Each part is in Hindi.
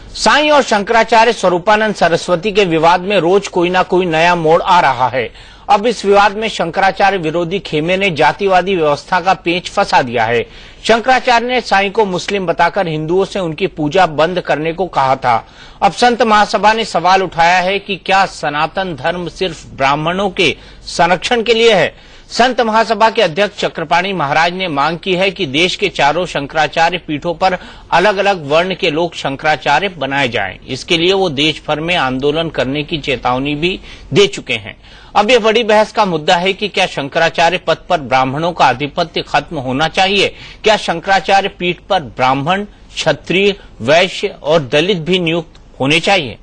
साईं और शंकराचार्य स्वरूपानंद सरस्वती के विवाद में रोज कोई ना कोई नया मोड़ आ रहा है। अब इस विवाद में शंकराचार्य विरोधी खेमे ने जातिवादी व्यवस्था का पेंच फंसा दिया है। शंकराचार्य ने साईं को मुस्लिम बताकर हिंदुओं से उनकी पूजा बंद करने को कहा था। अब संत महासभा ने सवाल उठाया है कि क्या सनातन धर्म सिर्फ ब्राह्मणों के संरक्षण के लिए है। संत महासभा के अध्यक्ष चक्रपाणी महाराज ने मांग की है कि देश के चारों शंकराचार्य पीठों पर अलग अलग वर्ण के लोग शंकराचार्य बनाए जाएं। इसके लिए वो देश भर में आंदोलन करने की चेतावनी भी दे चुके हैं। अब ये बड़ी बहस का मुद्दा है कि क्या शंकराचार्य पद पर ब्राह्मणों का आधिपत्य खत्म होना चाहिए। क्या शंकराचार्य पीठ पर ब्राह्मण, क्षत्रिय, वैश्य और दलित भी नियुक्त होने चाहिए।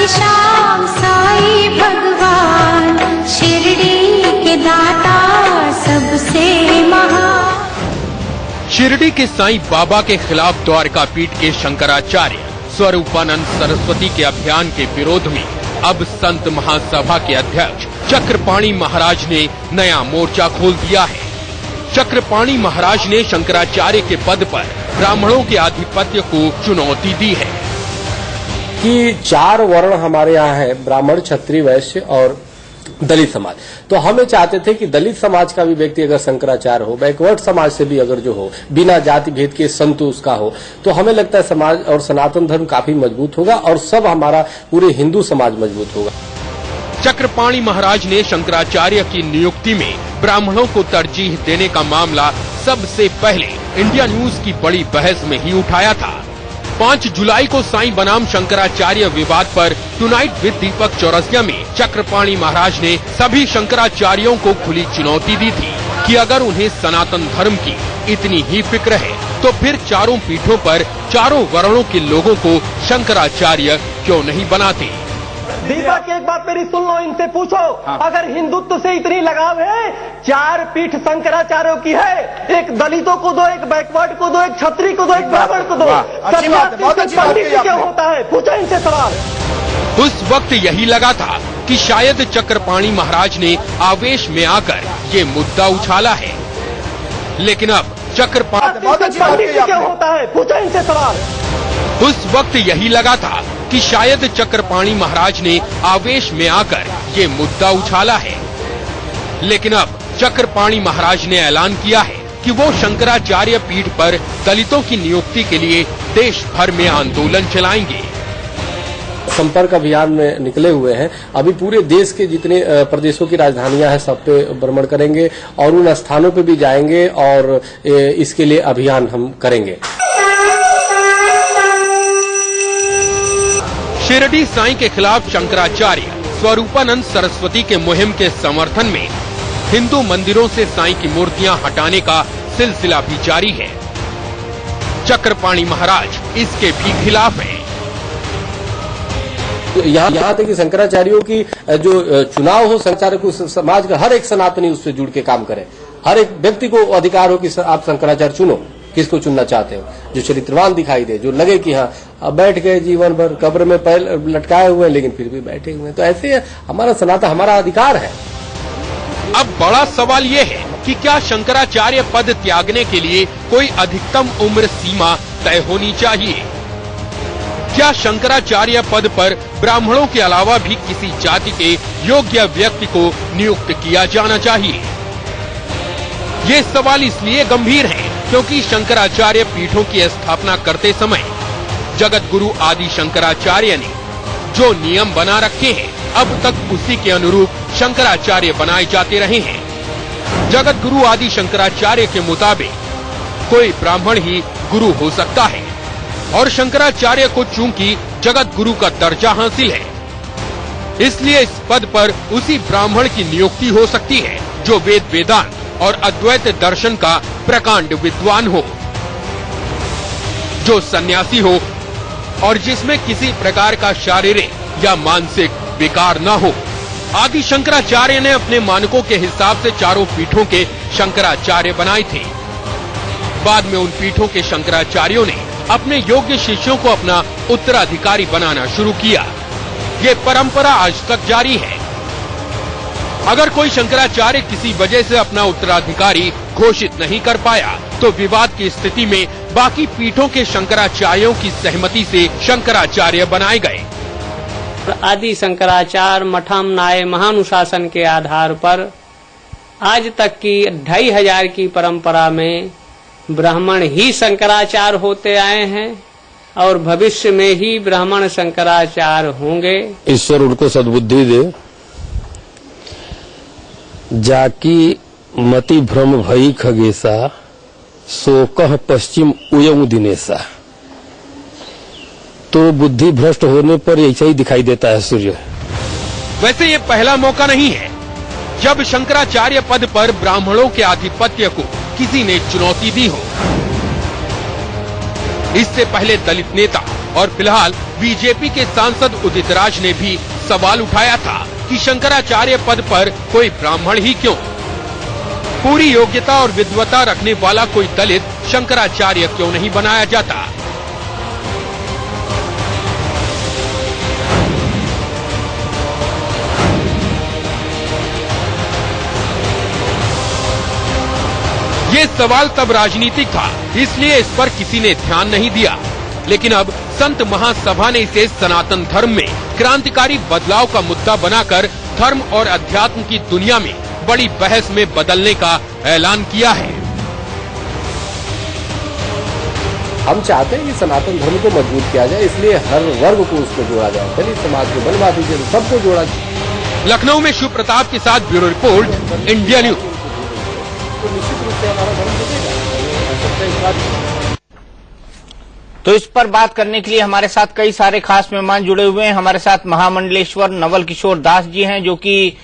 श्याम साई भगवान शिरडी के दाता सबसे महान। शिरडी के साईं बाबा के खिलाफ द्वारका पीठ के शंकराचार्य स्वरूपानंद सरस्वती के अभियान के विरोध में अब संत महासभा के अध्यक्ष चक्रपाणी महाराज ने नया मोर्चा खोल दिया है। चक्रपाणी महाराज ने शंकराचार्य के पद पर ब्राह्मणों के आधिपत्य को चुनौती दी है कि 4 वर्ण हमारे यहाँ है, ब्राह्मण, क्षत्रिय, वैश्य और दलित समाज। तो हमें चाहते थे कि दलित समाज का भी व्यक्ति अगर शंकराचार्य हो, बैकवर्ड समाज से भी अगर जो हो, बिना जाति भेद के संत उसका हो, तो हमें लगता है समाज और सनातन धर्म काफी मजबूत होगा और सब हमारा पूरे हिंदू समाज मजबूत होगा। चक्रपाणी महाराज ने शंकराचार्य की नियुक्ति में ब्राह्मणों को तरजीह देने का मामला सबसे पहले इंडिया न्यूज की बड़ी बहस में ही उठाया था। 5 जुलाई को साईं बनाम शंकराचार्य विवाद पर टुनाइट विद दीपक चौरसिया में चक्रपाणी महाराज ने सभी शंकराचार्यों को खुली चुनौती दी थी कि अगर उन्हें सनातन धर्म की इतनी ही फिक्र है तो फिर चारों पीठों पर चारों वर्णों के लोगों को शंकराचार्य क्यों नहीं बनाते। दीपक एक बात मेरी सुन लो, इनसे पूछो। अगर हिंदुत्व से इतनी लगाव है, 4 पीठ शंकराचार्यों की है, एक दलितों को दो, एक बैकवर्ड को दो, एक क्षत्रिय को दो, एक ब्राह्मण को दो, पंडित क्यों होता है? पूछो इनसे सवाल। उस वक्त यही लगा था कि शायद चक्रपाणी महाराज ने आवेश में आकर ये मुद्दा उछाला है, लेकिन अब पंडित क्यों होता है? पूछो इनसे सवाल। उस वक्त यही लगा था कि शायद चक्रपाणी महाराज ने आवेश में आकर ये मुद्दा उछाला है, लेकिन अब चक्रपाणी महाराज ने ऐलान किया है कि वो शंकराचार्य पीठ पर दलितों की नियुक्ति के लिए देश भर में आंदोलन चलाएंगे। संपर्क अभियान में निकले हुए हैं। अभी पूरे देश के जितने प्रदेशों की राजधानियां हैं सब पे भ्रमण करेंगे और उन स्थानों पे भी जाएंगे और इसके लिए अभियान हम करेंगे। शिरडी साईं के खिलाफ शंकराचार्य स्वरूपानंद सरस्वती के मुहिम के समर्थन में हिंदू मंदिरों से साईं की मूर्तियां हटाने का सिलसिला भी जारी है। चक्रपाणी महाराज इसके भी खिलाफ हैं। यहाँ तक कि शंकराचार्यों की जो चुनाव हो, शंकराचार्य को समाज का हर एक सनातनी उससे जुड़ के काम करे। हर एक व्यक्ति को अधिकार हो कि आप शंकराचार्य चुनो, किसको चुनना चाहते हो, जो चरित्रवान दिखाई दे, जो लगे कि हाँ अब बैठ गए जीवन भर कब्र में पैर लटकाए हुए लेकिन फिर भी बैठे हुए। तो ऐसे हमारा सनातन, हमारा अधिकार है। अब बड़ा सवाल ये है कि क्या शंकराचार्य पद त्यागने के लिए कोई अधिकतम उम्र सीमा तय होनी चाहिए। क्या शंकराचार्य पद पर ब्राह्मणों के अलावा भी किसी जाति के योग्य व्यक्ति को नियुक्त किया जाना चाहिए। ये सवाल इसलिए गंभीर है क्योंकि शंकराचार्य पीठों की स्थापना करते समय जगत गुरु आदि शंकराचार्य ने जो नियम बना रखे हैं, अब तक उसी के अनुरूप शंकराचार्य बनाए जाते रहे हैं। जगत गुरु आदि शंकराचार्य के मुताबिक कोई ब्राह्मण ही गुरु हो सकता है और शंकराचार्य को चूंकि जगत गुरु का दर्जा हासिल है, इसलिए इस पद पर उसी ब्राह्मण की नियुक्ति हो सकती है जो वेद वेदांत और अद्वैत दर्शन का प्रकांड विद्वान हो, जो सन्यासी हो और जिसमें किसी प्रकार का शारीरिक या मानसिक विकार न हो। आदि शंकराचार्य ने अपने मानकों के हिसाब से चारों पीठों के शंकराचार्य बनाए थे। बाद में उन पीठों के शंकराचार्यों ने अपने योग्य शिष्यों को अपना उत्तराधिकारी बनाना शुरू किया। ये परंपरा आज तक जारी है। अगर कोई शंकराचार्य किसी वजह से अपना उत्तराधिकारी घोषित नहीं कर पाया तो विवाद की स्थिति में बाकी पीठों के शंकराचार्यों की सहमति से शंकराचार्य बनाए गए। आदि शंकराचार्य मठम नाय महानुशासन के आधार पर आज तक की 2500 की परंपरा में ब्राह्मण ही शंकराचार्य होते आए हैं और भविष्य में ही ब्राह्मण शंकराचार्य होंगे। ईश्वर उनको सद्बुद्धि दे, जाकी मति भ्रम भई खगेसा, सो कह पश्चिम उयम दिनेसा। तो बुद्धि भ्रष्ट होने पर ऐसा ही दिखाई देता है सूर्य। वैसे ये पहला मौका नहीं है जब शंकराचार्य पद पर ब्राह्मणों के आधिपत्य को किसी ने चुनौती दी हो। इससे पहले दलित नेता और फिलहाल बीजेपी के सांसद उदित राज ने भी सवाल उठाया था कि शंकराचार्य पद पर कोई ब्राह्मण ही क्यों? पूरी योग्यता और विद्वता रखने वाला कोई दलित शंकराचार्य क्यों नहीं बनाया जाता? ये सवाल तब राजनीतिक था, इसलिए इस पर किसी ने ध्यान नहीं दिया। लेकिन अब संत महासभा ने इसे सनातन धर्म में क्रांतिकारी बदलाव का मुद्दा बनाकर धर्म और अध्यात्म की दुनिया में बड़ी बहस में बदलने का ऐलान किया है। हम चाहते हैं कि सनातन धर्म को मजबूत किया जाए, इसलिए हर वर्ग को उसमें जोड़ा जाए। दलित समाज को बनवा दीजिए, सबको जोड़ा जाए। लखनऊ में शिव प्रताप के साथ ब्यूरो रिपोर्ट, इंडिया न्यूज। तो निश्चित रूप से हमारा धर्म बदलेगा। तो इस पर बात करने के लिए हमारे साथ कई सारे खास मेहमान जुड़े हुए हैं। हमारे साथ महामंडलेश्वर नवल किशोर दास जी हैं, जो कि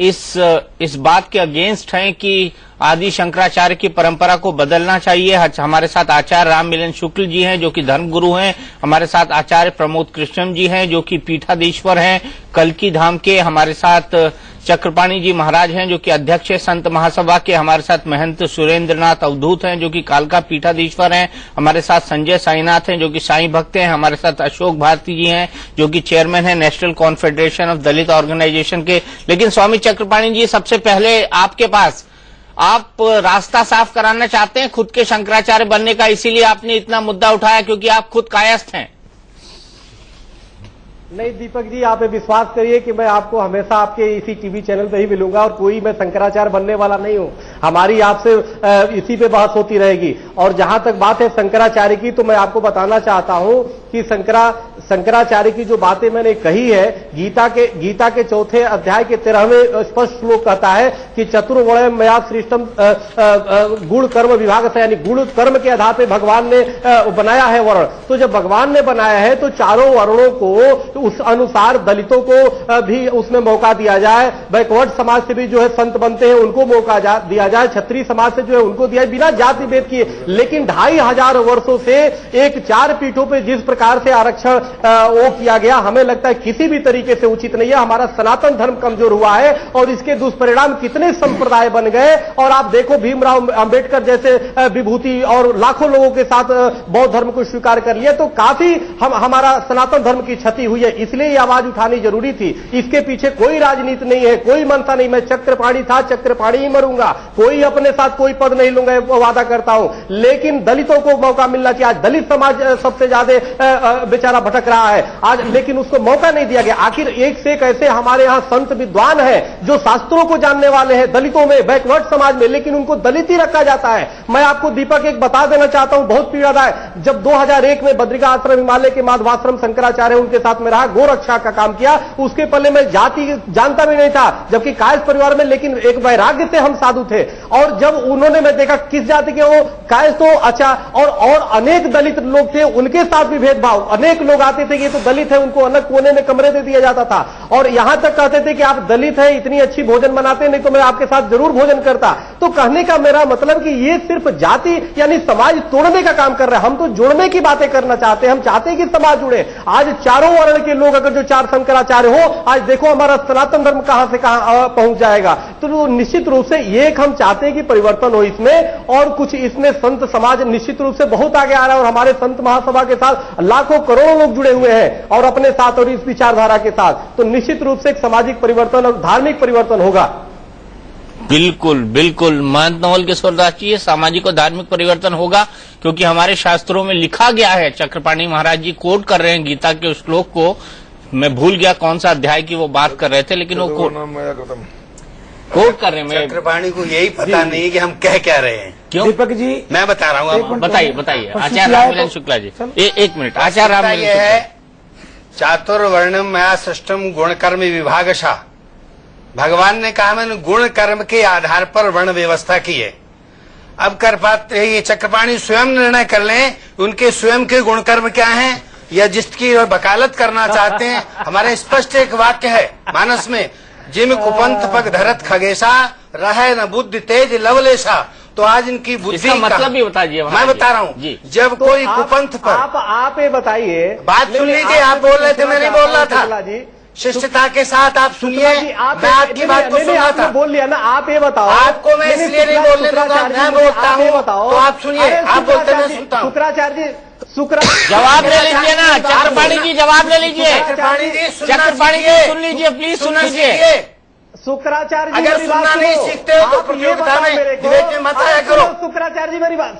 इस बात के अगेंस्ट हैं कि आदि शंकराचार्य की परंपरा को बदलना चाहिए। हमारे साथ आचार्य राम मिलन शुक्ल जी हैं, जो कि धर्मगुरु हैं। हमारे साथ आचार्य प्रमोद कृष्णम जी हैं, जो कि पीठाधीश्वर हैं कल्की धाम के। हमारे साथ चक्रपाणी जी महाराज हैं, जो कि अध्यक्ष है संत महासभा के। हमारे साथ महंत सुरेंद्रनाथ अवधूत हैं, जो कि कालका पीठाधीश्वर हैं। हमारे साथ संजय साईनाथ हैं, जो कि साईं भक्त हैं। हमारे साथ अशोक भारती जी हैं, जो कि चेयरमैन हैं national confederation of Dalit organisation के। लेकिन स्वामी चक्रपाणी जी, सबसे पहले आपके पास, आप रास्ता साफ कराना चाहते हैं खुद के शंकराचार्य बनने का, इसीलिए आपने इतना मुद्दा उठाया क्योंकि आप खुद कायस्थ हैं? नहीं दीपक जी, आप विश्वास करिए कि मैं आपको हमेशा आपके इसी टीवी चैनल पे ही मिलूंगा और कोई मैं शंकराचार्य बनने वाला नहीं हूं। हमारी आपसे इसी पे बहस होती रहेगी। और जहां तक बात है शंकराचार्य की, तो मैं आपको बताना चाहता हूं कि शंकराचार्य की जो बातें मैंने कही है, गीता के 4 अध्याय के 13वें स्पष्ट श्लोक कहता है कि चतुर्वर्ण्यम मया सृष्टम गुण कर्म विभाग से, यानी गुण कर्म के आधार पर भगवान ने बनाया है वर्ण। तो जब भगवान ने बनाया है तो चारों वर्णों को उस अनुसार दलितों को भी उसमें मौका दिया जाए, बैकवर्ड समाज से भी जो है संत बनते हैं उनको मौका दिया जाए, क्षत्रिय समाज से जो है उनको दिया, बिना जाति भेद किए। लेकिन 2500 वर्षों से एक 4 पीठों पे जिस प्रकार से आरक्षण वो किया गया, हमें लगता है किसी भी तरीके से उचित नहीं है। हमारा सनातन धर्म कमजोर हुआ है और इसके दुष्परिणाम कितने संप्रदाय बन गए। और आप देखो भीमराव अंबेडकर जैसे विभूति और लाखों लोगों के साथ बौद्ध धर्म को स्वीकार कर लिया, तो काफी हमारा सनातन धर्म की क्षति हुई है। इसलिए ये आवाज उठानी जरूरी थी। इसके पीछे कोई राजनीति नहीं है, कोई मनसा नहीं। मैं चक्रपाणी था, चक्रपाणी ही मरूंगा, कोई अपने साथ कोई पद नहीं लूंगा, वो वादा करता हूं। लेकिन दलितों को मौका मिलना चाहिए। आज दलित समाज सबसे ज्यादा बेचारा भटक रहा है आज, लेकिन उसको मौका नहीं दिया गया। आखिर एक से एक ऐसे हमारे यहां संत विद्वान है जो शास्त्रों को जानने वाले हैं दलितों में, बैकवर्ड समाज में, लेकिन उनको दलित ही रखा जाता है। मैं आपको दीपक एक बता देना चाहता हूं, बहुत पीड़ादायक। जब 2001 में बद्रिका आश्रम हिमालय के माधवाश्रम शंकराचार्य उनके साथ में रहा, गोरक्षा का काम किया, उसके पहले मैं जाति जानता भी नहीं था, जबकि कायस्थ परिवार में, लेकिन एक वैराग्य से हम साधु थे। और जब उन्होंने, मैं देखा किस जाति के हो, कायस्थ हो, अच्छा, और अनेक दलित लोग थे, उनके साथ भी भेदभाव। अनेक लोग आते थे कि ये तो दलित है, उनको अलग कोने में कमरे दे दिया जाता था। और यहां तक कहते थे कि आप दलित हैं, इतनी अच्छी भोजन बनाते, नहीं तो मैं आपके साथ जरूर भोजन करता। तो कहने का मेरा मतलब कि ये सिर्फ जाति यानी समाज तोड़ने का काम कर रहा है। हम तो जोड़ने की बातें करना चाहते हैं। हम चाहते हैं कि समाज जुड़े। आज चारों वर्ण के लोग अगर जो 4 शंकराचार्य हो, आज देखो हमारा सनातन धर्म कहां से कहां पहुंच जाएगा। तो निश्चित रूप से एक हम चाहते हैं कि परिवर्तन हो इसमें, और कुछ इसमें संत समाज निश्चित रूप से बहुत आगे आ रहा है, और हमारे संत महासभा के साथ लाखों करोड़ों लोग जुड़े हुए हैं और अपने साथ और इस विचारधारा के साथ। तो निश्चित रूप से एक सामाजिक परिवर्तन और धार्मिक परिवर्तन होगा। बिल्कुल बिल्कुल महंत नवल किशोर दास जी, सामाजिक और धार्मिक परिवर्तन होगा, क्योंकि हमारे शास्त्रों में लिखा गया है। चक्रपाणी महाराज जी कोट कर रहे हैं गीता के उस श्लोक को, मैं भूल गया कौन सा अध्याय की वो बात कर रहे थे, लेकिन वो कोट कर रहे हैं। चक्रपाणी को यही पता नहीं कि हम कह क्या रहे हैं। क्यों? दीपक जी मैं बता रहा हूँ, बताइए आचार्य राममिलन शुक्ला जी। एक मिनट, आचार्य राममिलन ये है चातुर्वर्णम मया सृष्टम गुण कर्म विभागशः। भगवान ने कहा मैंने गुण कर्म के आधार पर वर्ण व्यवस्था की है। अब कर पाते ये चक्रपाणी स्वयं निर्णय कर लें उनके स्वयं के गुण कर्म क्या हैं, या जिसकी वकालत करना चाहते हैं। हमारे स्पष्ट एक वाक्य है मानस में, जिम कुपंथ पग धरत खगेशा रहे न बुद्धि तेज लवलेशा। तो आज इनकी बुद्धि का मतलब भी बता दीजिए। मैं बता रहा हूँ, जब तो कोई कुपंथ पर आप ये बताइए, बात सुन लीजिए। आप बोल रहे थे, मैं नहीं बोल रहा था। शिष्टता के साथ आप सुनिए, मैं आपकी बात को सुन रहा था। बोल लिया ना, आप ये बताओ। आपको मैं इसलिए नहीं बोलने दूंगा, मैं बोलता हूँ तो आप सुनिए। आप बोलते मैं सुनता हूँ। शुक्राचार्य जी जवाब ले लीजिए ना, चक्रपाणी जी जवाब ले लीजिए। चक्रपाणी जी सुन लीजिए प्लीज, सुन लीजिए। शुक्राचार्य जी अगर सुनना नहीं सीखते हो तो प्रतियोगिता में डिबेट में मत आया करो। शुक्राचार्य जी मेरी बात,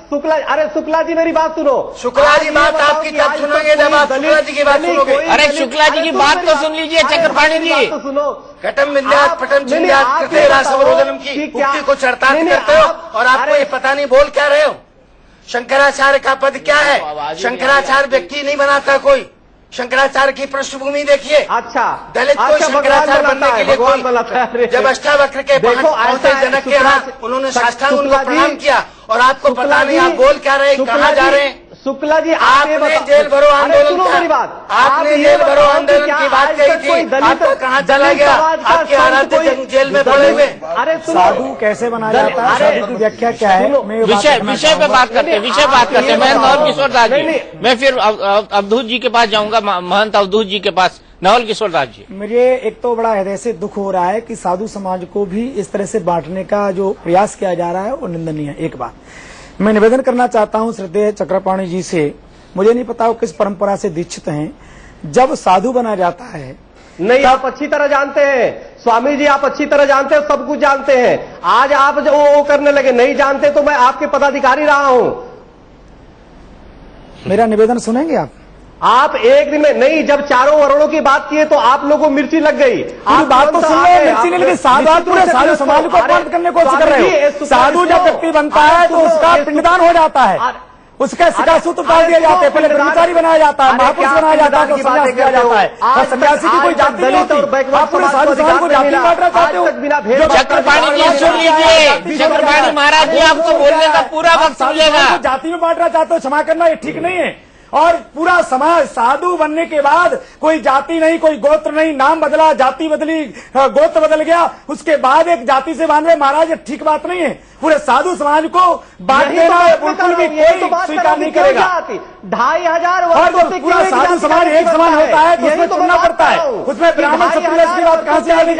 शुक्ला जी मेरी बात सुनो। शुक्ला जी बात आपकी तब सुनोगे जब आप शुक्ला जी की बात सुनोगे। अरे शुक्ला जी की बात तो सुन लीजिए चक्रपाणी जी। तो सुनो, घटम विंध्यात पटम चिंध्यात कृते रासवरोधनम की उक्ति को चरितार्थ करते हो और आपको ये पता नहीं बोल क्या रहे हो। शंकराचार्य का पद क्या है? शंकराचार्य व्यक्ति नहीं बनाता कोई। शंकराचार्य की पृष्ठभूमि देखिए। अच्छा, दलित को शंकराचार्य बनने के लिए कोई, जब अष्टावक्र के पहुंचे जनक के यहाँ उन्होंने साष्टांग उनको प्रणाम किया और आपको पता नहीं आप बोल क्या रहे, कहाँ जा रहे हैं। शुक्ला जी आपने जेल भरो आंदोलन आपने जेल भरो आंदोलन की बात कही थी, आपको कहाँ चला गया? आपके आराध्य जेल में पड़े हुए। अरे साधु कैसे बनाया जाता है, साधु की व्याख्या क्या है? विषय पे बात करते हैं। मैं नवल किशोर दास जी, मैं फिर अवधूत जी के पास जाऊंगा, महंत अवधूत जी के पास। नवल किशोर दास जी, मुझे एक तो बड़ा हृदय से दुख हो रहा है कि साधु समाज को भी इस तरह से बांटने का जो प्रयास किया जा रहा है वो निंदनीय है। एक बात मैं निवेदन करना चाहता हूं श्रद्धेय चक्रपाणी जी से, मुझे नहीं पता वो किस परंपरा से दीक्षित हैं, जब साधु बना जाता है नहीं, आप अच्छी तरह जानते हैं स्वामी जी, आप अच्छी तरह जानते हैं, सब कुछ जानते हैं। आज आप जो वो करने लगे, नहीं जानते तो मैं आपके पदाधिकारी रहा हूं। मेरा निवेदन सुनेंगे आप एक दिन में नहीं, जब चारों वर्णों की बात की है तो आप लोगों को मिर्ची लग गई। आप बात तो सुन रहे हैं, मिर्ची नहीं लगी। साधु पूरे साधु समाज को अपमानित करने की कोशिश कर रहे हो। साधु जब व्यक्ति बनता है तो उसका पिंडदान हो जाता है, उसका शिकासूत्र उतार दिया जाता है, पहले ब्रह्मचारी बनाया जाता है, महापुरुष बनाया जाता है, सन्यास दिया जाता है। और सन्यासी की कोई जाति नहीं होती। आप पूरे साधु समाज को जाति बांटना चाहते हो। चक्रपाणी जी सुन लीजिए, चक्रपाणी महाराज जी आपको बोलने का पूरा वक्त मिलेगा। जाति में बांटना चाहते हो, क्षमा करना ये ठीक नहीं है। और पूरा समाज साधु बनने के बाद कोई जाति नहीं, कोई गोत्र नहीं, नाम बदला, जाति बदली, गोत्र बदल गया, उसके बाद एक जाति से बांध रहे महाराज, ये ठीक बात नहीं है। पूरे साधु समाज को बांट देना बिल्कुल भी कोई स्वीकार नहीं करेगा। 2500 पूरा साधु समाज एक समान होता है तो उसमें चुनना पड़ता है। उसमें ब्राह्मण क्षत्रिय की बात कहां से आ गई?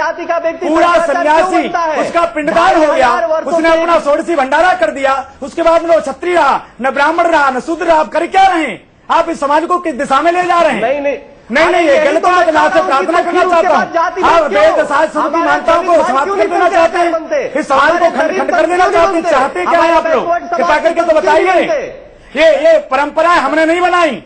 पूरा सन्यासी उसका पिंडदान हो गया, उसने अपना षोडशी भंडारा कर दिया, उसके बाद न क्षत्रिय रहा, न ब्राह्मण रहा, न शूद्र रहा। आप कर क्या रहे हैं? आप इस समाज को किस दिशा में ले जा रहे हैं? नहीं, ये गलत है। मैं आपसे प्रार्थना करना चाहता हूँ, आप वेद शास्त्र की मान्यताओं को समाप्त कर देना चाहते हैं, इस समाज को खंड कर देना चाहते क्या है आप लोग? कृपा करके तो बताइए। ये परंपराएं हमने नहीं बनाई।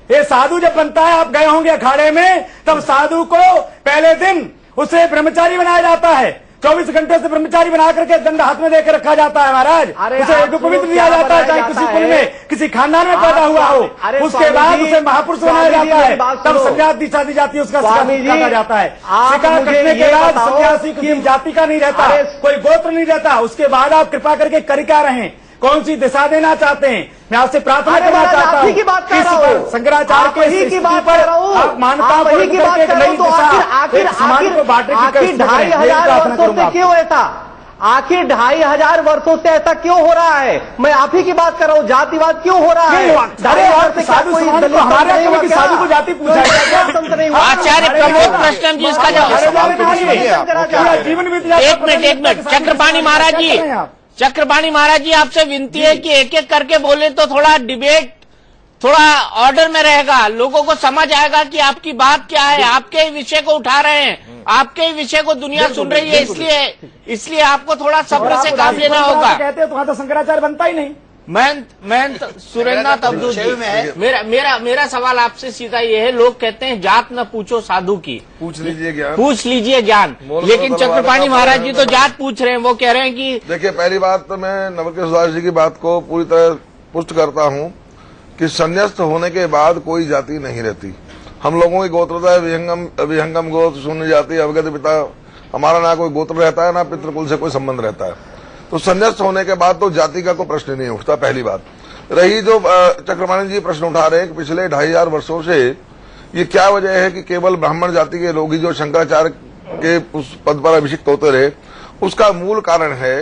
ये साधु जब बनता है, आप गए होंगे अखाड़े में, तब साधु को पहले दिन उसे ब्रह्मचारी बनाया जाता है। 24 घंटे से ब्रह्मचारी बना करके दंड हाथ में देकर रखा जाता है महाराज। उसे एक पवित्र दिया जाता है, चाहे किसी कुल में, किसी खानदान में पैदा हुआ हो। उसके बाद उसे महापुरुष बनाया जाता है, तब सन्यास दीक्षा दी जाती है, उसका शिकार काटा जाता है। शिकार कटने के बाद सन्यासी किसी जाति का नहीं रहता, कोई गोत्र नहीं रहता। उसके बाद आप कृपा करके कर क्या रहे हैं? कौन सी दिशा देना चाहते हैं? मैं आपसे प्रार्थना करना चाहता हूँ, शंकराचार्य की बात पर आप मान्यताओं को लेकर एक नई दिशा, एक समाज को बांटने की 2500 वर्षों से क्यों ऐसा? आखिर 2500 वर्षों से ऐसा क्यों हो रहा है? मैं आप ही की बात कर रहा हूँ, जातिवाद क्यों हो रहा है? 2500 से क्या कोई दलित साधु को जाति पूछा आचार्य प्रमोद कृष्णम जी इसका जवाब। जीवन एक मिनट चक्रपाणी महाराज जी आपसे विनती है कि एक एक करके बोले तो थोड़ा डिबेट थोड़ा ऑर्डर में रहेगा, लोगों को समझ आएगा कि आपकी बात क्या है। आपके ही विषय को उठा रहे हैं, आपके ही विषय को दुनिया सुन रही है, इसलिए आपको थोड़ा सब्र से काम लेना होगा। कहते हैं तो शंकराचार्य बनता ही नहीं। मैं सुरेंद्रनाथ अब्दुल जी, मेरा सवाल आपसे सीधा ये है, लोग कहते हैं जात न पूछो साधु की, पूछ लीजिए ज्ञान, लेकिन चक्रपाणी महाराज जी तो जात पूछ रहे हैं। वो कह रहे हैं कि देखिए, पहली बात तो मैं नवकीर सुधार जी की बात को पूरी तरह पुष्ट करता हूँ कि संन्यास्त होने के बाद कोई जाति नहीं रहती। हम लोगों की गोत्रता है विहंगम गोत्र, शून्य जाति, अवगत पिता। हमारा ना कोई गोत्र रहता है, ना पितृकुल से कोई संबंध रहता है। तो संन्यास्त होने के बाद तो जाति का कोई प्रश्न नहीं उठता, पहली बात। रही जो चक्रपाणी जी प्रश्न उठा रहे हैं कि पिछले 2500 वर्षों से ये क्या वजह है कि केवल ब्राह्मण जाति के लोग ही जो शंकराचार्य के उस पद पर अभिषिक्त होते रहे, उसका मूल कारण है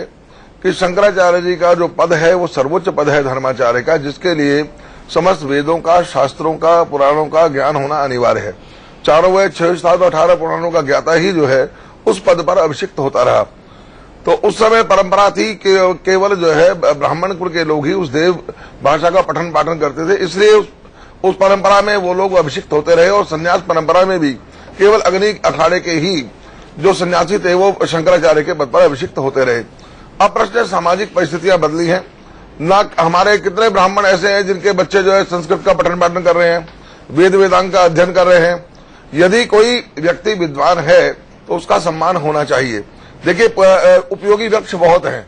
कि शंकराचार्य जी का जो पद है वो सर्वोच्च पद है धर्माचार्य का, जिसके लिए समस्त वेदों का, शास्त्रों का, पुराणों का ज्ञान होना अनिवार्य है। चारों वेद, 6 शास्त्र, 18 पुराणों का ज्ञाता ही जो है उस पद पर अभिषिक्त होता रहा। तो उस समय परंपरा थी कि केवल जो है ब्राह्मण कुल के लोग ही उस देव भाषा का पठन पाठन करते थे, इसलिए उस परंपरा में वो लोग अभिषिक्त होते रहे। और संन्यास परंपरा में भी केवल अग्नि अखाड़े के ही जो सन्यासी थे वो शंकराचार्य के पद पर अभिषिक्त होते रहे। अब प्रश्न सामाजिक परिस्थितियां बदली हैं। ना हमारे कितने ब्राह्मण ऐसे हैं जिनके बच्चे जो है संस्कृत का पठन पाठन कर रहे हैं, वेद वेदांग का अध्ययन कर रहे हैं। यदि कोई व्यक्ति विद्वान है तो उसका सम्मान होना चाहिए। देखिए, उपयोगी वृक्ष बहुत हैं,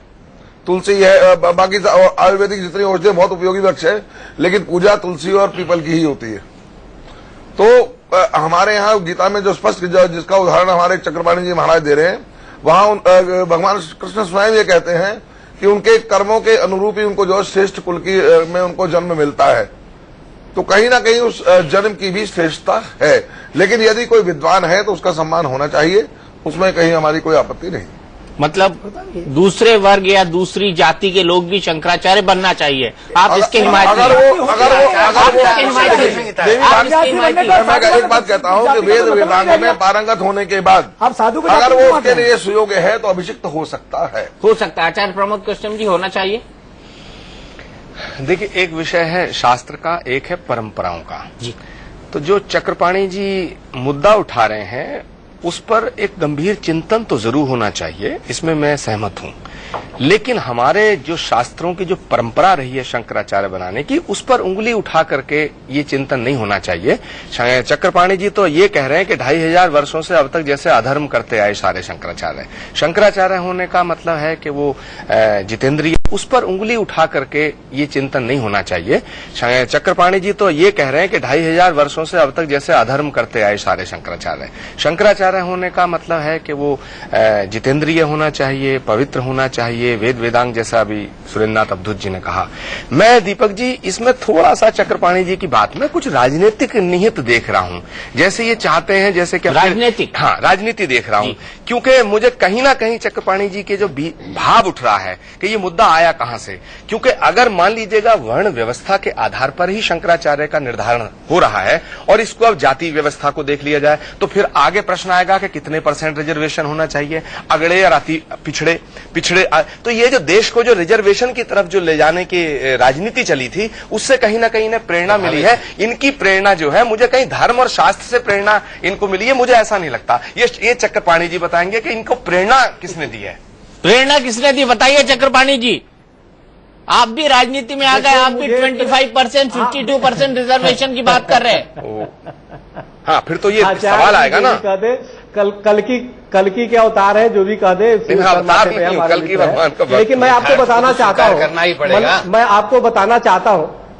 तुलसी है, बाकी आयुर्वेदिक जितनी औषधि बहुत उपयोगी वृक्ष है, लेकिन पूजा तुलसी और पीपल की ही होती है। तो हमारे यहाँ गीता में जो स्पष्ट जिसका उदाहरण हमारे चक्रपाणी जी महाराज दे रहे हैं, वहां भगवान कृष्ण स्वयं ये कहते हैं कि उनके कर्मों के अनुरूप ही उनको जो श्रेष्ठ कुल की में उनको जन्म मिलता है। तो कहीं ना कहीं उस जन्म की भी श्रेष्ठता है, लेकिन यदि कोई विद्वान है तो उसका सम्मान होना चाहिए, उसमें कहीं हमारी कोई आपत्ति नहीं। मतलब दूसरे वर्ग या दूसरी जाति के लोग भी शंकराचार्य बनना चाहिए, आप इसके हिमायत मैं एक बात कहता हूँ कि वेद वेदांग में पारंगत होने के बाद अगर वो उसके लिए सुयोग्य है तो अभिषिक्त हो सकता है। आचार्य प्रमोद कृष्णम जी, होना चाहिए। देखिए, एक विषय है शास्त्र का, एक है परंपराओं का जी। तो जो चक्रपाणी जी मुद्दा उठा रहे हैं उस पर एक गंभीर चिंतन तो जरूर होना चाहिए, इसमें मैं सहमत हूं। लेकिन हमारे जो शास्त्रों की जो परंपरा रही है शंकराचार्य बनाने की, उस पर उंगली उठा करके ये चिंतन नहीं होना चाहिए। चक्रपाणी जी तो ये कह रहे हैं कि 2500 वर्षों से अब तक जैसे अधर्म करते आए सारे शंकराचार्य। शंकराचार्य होने का मतलब है कि वो जितेंद्रिय, उस पर उंगली उठा करके ये चिंतन नहीं होना चाहिए। चक्रपाणी जी तो ये कह रहे हैं कि 2500 वर्षों से अब तक जैसे अधर्म करते आए सारे शंकराचार्य। शंकराचार्य होने का मतलब है कि वो जितेंद्रिय होना चाहिए, पवित्र होना चाहिए, वेद वेदांग, जैसा अभी सुरेंद्रनाथ अब्दुल जी ने कहा। मैं दीपक जी इसमें थोड़ा सा चक्रपाणी जी की बात में कुछ राजनीतिक निहित देख रहा हूं, जैसे ये चाहते हैं जैसे कि राजनीतिक, हाँ राजनीति देख रहा हूं, क्योंकि मुझे कहीं ना कहीं चक्रपाणी जी के जो भाव उठ रहा है कि ये मुद्दा आया कहां से। क्योंकि अगर मान लीजिएगा वर्ण व्यवस्था के आधार पर ही शंकराचार्य का निर्धारण हो रहा है और इसको अब जाति व्यवस्था को देख लिया जाए, तो फिर आगे प्रश्न आएगा कि कितने % रिजर्वेशन होना चाहिए, अगड़े या पिछड़े। तो ये जो देश को जो रिजर्वेशन की तरफ जो ले जाने की राजनीति चली थी, उससे कहीं ना कहीं प्रेरणा मिली है। इनकी प्रेरणा जो है, मुझे कहीं धर्म और शास्त्र से प्रेरणा इनको मिली है, मुझे ऐसा नहीं लगता। ये चक्रपाणी जी बताएंगे कि इनको प्रेरणा किसने दी है। प्रेरणा किसने दी, बताइए चक्रपाणी जी। आप भी राजनीति में आ गए, आप भी 25%, 52% रिजर्वेशन की बात कर रहे हैं। हाँ, फिर तो ये सवाल आएगा ना, कल की क्या अवतार है, जो भी कह दे अवतार कल की भगवान का। लेकिन मैं आपको बताना चाहता हूँ,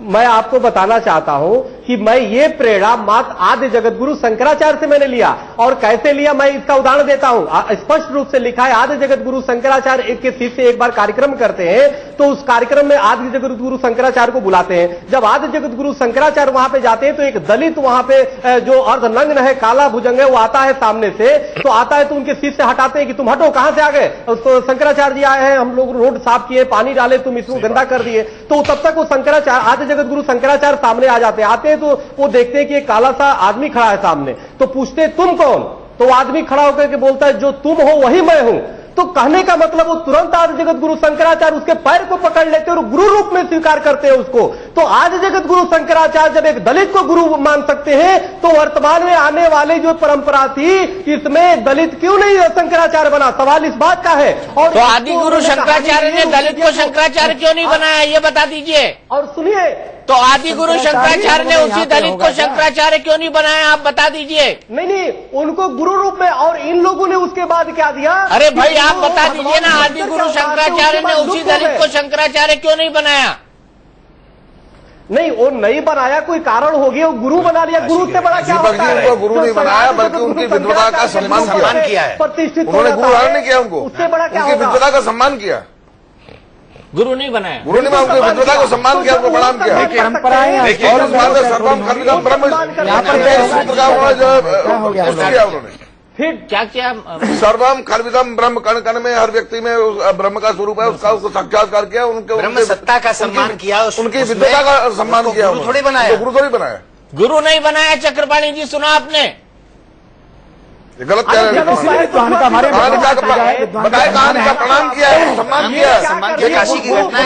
मैं आपको बताना चाहता हूँ कि मैं ये प्रेरणा मात्र आदि जगत गुरु शंकराचार्य से मैंने लिया। और कैसे लिया मैं इसका उदाहरण देता हूं। स्पष्ट रूप से लिखा है, आदि जगत गुरु शंकराचार्य के शिष्य एक बार कार्यक्रम करते हैं तो उस कार्यक्रम में आदि जगत गुरु शंकराचार्य को बुलाते हैं। जब आदि जगत गुरु शंकराचार्य वहां पे जाते हैं तो एक दलित वहां पे जो अर्धनग्न है, काला भुजंग है, वो आता है सामने से। तो आता है तो उनके शिष्य हटाते हैं कि तुम हटो, कहां से आ गए? तो शंकराचार्य जी आए हैं, हम लोग रोड साफ किए, पानी डाले, तुम इसको गंदा कर दिए। तो तब तक वो शंकराचार्य, आदि जगत गुरु शंकराचार्य सामने आ जाते हैं। आते हैं तो वो देखते हैं कि एक काला सा आदमी खड़ा है सामने। तो पूछते तुम कौन? तो वो आदमी खड़ा होकर के बोलता है जो तुम हो वही मैं हूं। तो कहने का मतलब वो तुरंत आदि जगत गुरु शंकराचार्य उसके पैर को पकड़ लेते और गुरु रूप में स्वीकार करते हैं उसको। तो आदि जगत गुरु शंकराचार्य जब एक दलित को गुरु मान सकते हैं तो वर्तमान में आने वाली जो परंपरा थी इसमें दलित क्यों नहीं शंकराचार्य बना? सवाल इस बात का है। और तो आदि गुरु शंकराचार्य ने दलित को शंकराचार्य क्यों नहीं बनाया, ये बता दीजिए। और सुनिए, तो आदि गुरु शंकराचार्य ने उसी दलित को शंकराचार्य क्यों नहीं बनाया, आप बता दीजिए। नहीं, उनको गुरु रूप में, और इन लोगों ने उसके बाद क्या दिया? अरे भाई आप बता दीजिए ना, आदि गुरु शंकराचार्य ने उसी दलित को शंकराचार्य क्यों नहीं बनाया? नहीं, वो नहीं बनाया, कोई कारण हो गया, वो गुरु बना लिया। गुरु से बड़ा क्या होता है? उनको गुरु नहीं बनाया बल्कि उनकी विद्वता का सम्मान किया है। प्रतिष्ठित उन्होंने गुरु धारण नहीं किया, उनको उससे बड़ा क्या उनकी विद्वता का सम्मान किया। गुरु नहीं बनाया, गुरु ने उनकी विद्वता को सम्मान किया, उनको प्रणाम किया। परंपराएं देखिए और सर्वम खंडितम ब्रह्म सूत्र का उन्होंने फिर क्या क्या सर्वम खंडितम ब्रह्म, कण कण में हर व्यक्ति में ब्रह्म का स्वरूप है, उसका उसको साक्षात्कार किया, उनके ब्रह्म सत्ता का सम्मान किया, उनकी विद्वता का सम्मान किया। गुरु थोड़ी बनाया, गुरु थोड़ी बनाया, गुरु नहीं बनाया। चक्रपाणी जी सुना आपने, गलत कह रहे हैं। बताए कहानी का प्रणाम किया है, सम्मान किया है। काशी की घटना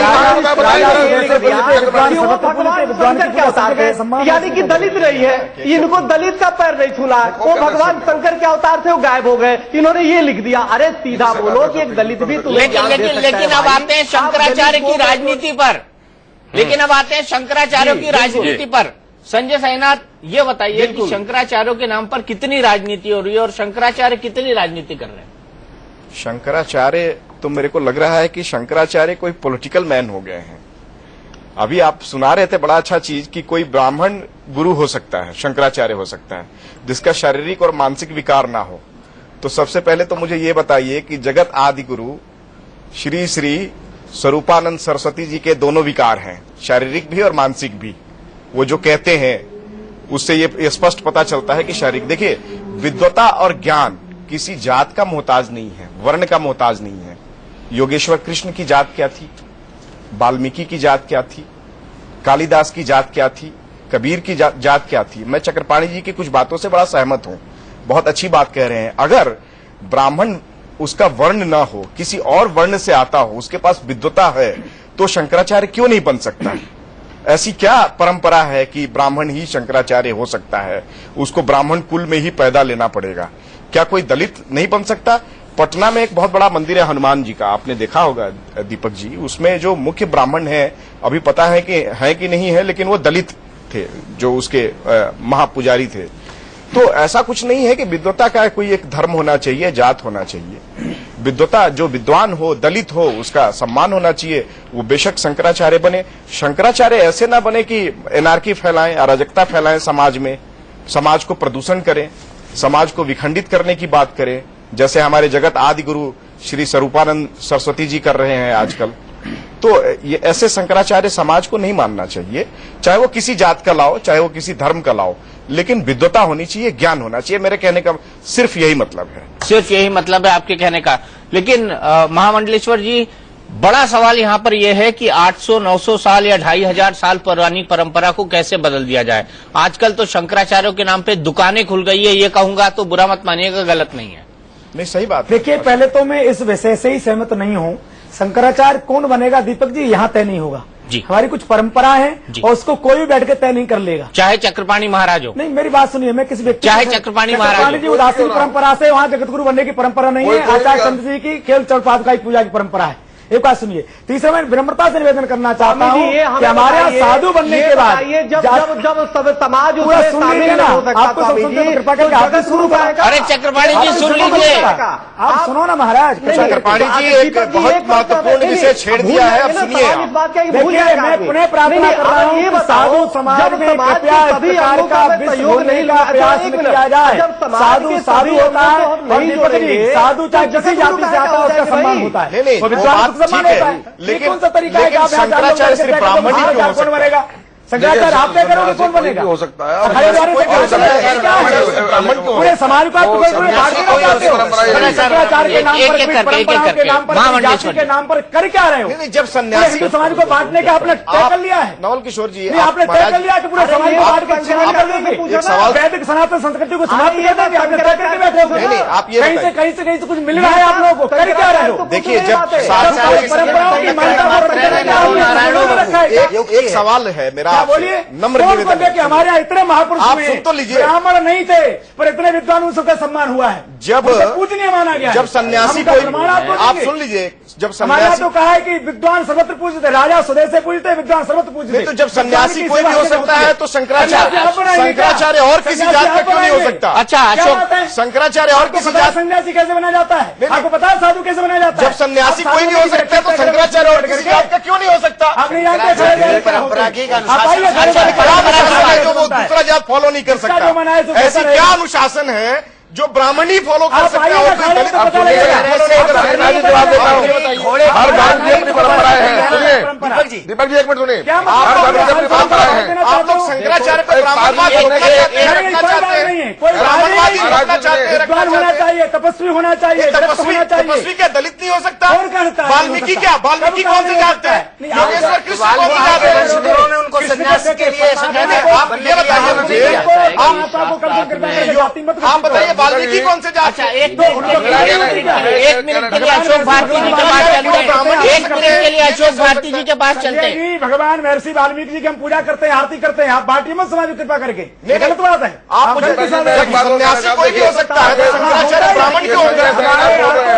यानी कि दलित नहीं है, इनको दलित का पैर नहीं छूला। वो भगवान शंकर के अवतार थे, वो गायब हो गए, इन्होंने ये लिख दिया। अरे सीधा बोलो कि एक दलित भी तुम्हें लेकिन अब आते हैं शंकराचार्य की राजनीति पर। लेकिन अब आते हैं शंकराचार्यों की राजनीति पर। संजय साईनाथ, ये बताइए कि शंकराचार्यों के नाम पर कितनी राजनीति हो रही है और शंकराचार्य कितनी राजनीति कर रहे हैं? शंकराचार्य तो मेरे को लग रहा है कि शंकराचार्य कोई पॉलिटिकल मैन हो गए हैं। अभी आप सुना रहे थे बड़ा अच्छा चीज कि कोई ब्राह्मण गुरु हो सकता है, शंकराचार्य हो सकता है, जिसका शारीरिक और मानसिक विकार ना हो। तो सबसे पहले तो मुझे ये बताइए कि जगत आदि गुरु श्री श्री स्वरूपानंद सरस्वती जी के दोनों विकार हैं, शारीरिक भी और मानसिक भी। वो जो कहते हैं उससे ये स्पष्ट पता चलता है कि शारीरिक, देखिए विद्वता और ज्ञान किसी जात का मोहताज नहीं है, वर्ण का मोहताज नहीं है। योगेश्वर कृष्ण की जात क्या थी, वाल्मीकि की जात क्या थी, कालिदास की जात क्या थी, कबीर की जात क्या थी। मैं चक्रपाणी जी की कुछ बातों से बड़ा सहमत हूं, बहुत अच्छी बात कह रहे हैं। अगर ब्राह्मण उसका वर्ण ना हो, किसी और वर्ण से आता हो, उसके पास विद्वता है, तो शंकराचार्य क्यों नहीं बन सकता? ऐसी क्या परंपरा है कि ब्राह्मण ही शंकराचार्य हो सकता है? उसको ब्राह्मण कुल में ही पैदा लेना पड़ेगा। क्या कोई दलित नहीं बन सकता? पटना में एक बहुत बड़ा मंदिर है हनुमान जी का, आपने देखा होगा दीपक जी। उसमें जो मुख्य ब्राह्मण है, अभी पता है कि नहीं है, लेकिन वो दलित थे, जो उसके महापुजारी थे। तो ऐसा कुछ नहीं है कि विद्वता का कोई एक धर्म होना चाहिए, जात होना चाहिए। विद्वता, जो विद्वान हो, दलित हो, उसका सम्मान होना चाहिए। वो बेशक शंकराचार्य बने। शंकराचार्य ऐसे ना बने कि एनार्की फैलाएं, अराजकता फैलाएं समाज में, समाज को प्रदूषण करें, समाज को विखंडित करने की बात करें, जैसे हमारे जगत आदि गुरु श्री स्वरूपानंद सरस्वती जी कर रहे हैं आजकल। तो ये ऐसे शंकराचार्य समाज को नहीं मानना चाहिए, चाहे वो किसी जात का लाओ, चाहे वो किसी धर्म का लाओ, लेकिन विद्वता होनी चाहिए, ज्ञान होना चाहिए। मेरे कहने का सिर्फ यही मतलब है, सिर्फ यही मतलब है आपके कहने का। लेकिन महामंडलेश्वर जी, बड़ा सवाल यहाँ पर यह है कि 800-900 साल या 2500 साल पुरानी परंपरा को कैसे बदल दिया जाए। आजकल तो शंकराचार्यों के नाम पे दुकानें खुल गई है, ये कहूंगा तो बुरा मत मानिएगा, गलत नहीं है। नहीं, सही बात। देखिए, पहले तो मैं इस विषय से ही सहमत नहीं हूँ। शंकराचार्य कौन बनेगा दीपक जी, यहाँ तय नहीं होगा जी। हमारी कुछ परंपरा है और उसको कोई भी बैठ के तय नहीं कर लेगा, चाहे चक्रपाणी महाराज हो। नहीं, मेरी बात सुनिए, मैं किसी व्यक्ति, चाहे चक्रपाणी महाराज जी उदासीन परंपरा से वहाँ जगतगुरु बनने की परंपरा नहीं है। आचार्य चंद्र जी की केवल चौपाद का पूजा की परंपरा है। एक बात सुनिए। तीसरा, मैं विनम्रता से निवेदन करना चाहता हूँ कि हमारे यहाँ साधु बनने के बाद जब समाज उसमें शामिल नहीं हो सकता, आपको कृपा करके आप शुरू करें। अरे चक्रपाणी जी सुन लीजिए, आप सुनो ना महाराज। चक्रपाणी जी एक बहुत महत्वपूर्ण विषय छेड़ दिया है, अब सुनिए। देखिए, मैं पुनः प्रार्थना कर रहा हूँ कि साधु समाज में कृपया इस प्रकार का विश्व होने का प्रयास किया जाए। साधु साधु होता है और साधु चाहे किसी जाति से आता है उसका सम्मान होता है, विद्वान का सम्मान होता है। लेकिन कौन सा तरीका है कि आप शंकराचार्य सिर्फ ब्राह्मण ही क्यों हो सकता है? बनेगा? शंकराचार्य आप तय करोगे कौन बनेगा? हो सकता है पूरे समाज को आप शंकराचार्य के नाम पर, परंपराओं के नाम पर, जाति के नाम पर कर क्या रहे हो? जब सन्यासी हिंदू समाज को बांटने का आपने तय कर लिया है। नवल किशोर जी, आपने तय कर लिया कि पूरे समाज को बांट के छिनान कर देंगे, वैदिक सनातन संस्कृति को समाप्त कर देंगे। आपने तय करके बैठे हो। आप ये कहीं से कुछ मिल रहा है आप लोगों को, कर क्या रहे हो? देखिए, जब परंपराओं की मान्यता एक सवाल है मेरा, बोलिए। नम्र निवेदन कि हमारे यहाँ इतने महापुरुष आप हुए, सुन तो लीजिए। ब्राह्मण नहीं थे पर इतने विद्वान सबका सम्मान हुआ है, जब पूजनीय माना गया। जब सन्यासी कोई, आप सुन लीजिए, जब हमारे यहाँ सन्यासी तो कहा है कि विद्वान सर्वत्र पूजते, राजा स्वदेश से पूजते, विद्वान सर्वत्र पूजते। तो जब सन्यासी कोई भी हो सकता है तो शंकराचार्य और किसी जात का क्यों नहीं हो सकता? अच्छा अशोक, शंकराचार्य और किसी जात, सन्यासी कैसे बना जाता है? आपको पता है साधु कैसे बना जाता है? जब सन्यासी कोई नहीं हो सकता तो शंकराचार्य और किसी जात का क्यों नहीं हो सकता? आप नहीं जानते परंपरा की जो वो दूसरा जात फॉलो नहीं कर सकता, ऐसी क्या अनुशासन है जो ब्राह्मणी फॉलो कर सकता है और कोई दलित फॉलो नहीं कर सकता? हर धर्म की अपनी परंपराएं हैं। सुनिए दीपक जी, एक मिनट सुनिए। हर धर्म की अपनी परंपराएं हैं। आप लोग शंकराचार्य पर ब्राह्मणवादी रखना चाहते हैं, ब्राह्मणवादी रखना चाहते हैं, विद्वान होना चाहिए, तपस्वी होना चाहिए, तपस्वी क्या दलित नहीं हो सकता? वाल्मीकि क्या, वाल्मीकि कौन से जात है? योगेश्वर कृष्ण कौन से जात है? ने उनको सन्यासी के लिए आप ये बताइए मुझे, आप बताइए वाल्मीकि कौन से जात? अच्छा एक मिनट के लिए अशोक भारती जी के पास चलते हैं। एक मिनट के लिए अशोक भारती जी के पास चलते हैं। भगवान महर्षि वाल्मीकि जी की हम पूजा करते हैं, आरती करते हैं, आप बाटी मत समाज कृपा करके, गलत बात है। आप मुझे सन्यासी कोई भी हो सकता है, शंकराचार्य ब्राह्मण क्यों हो गए?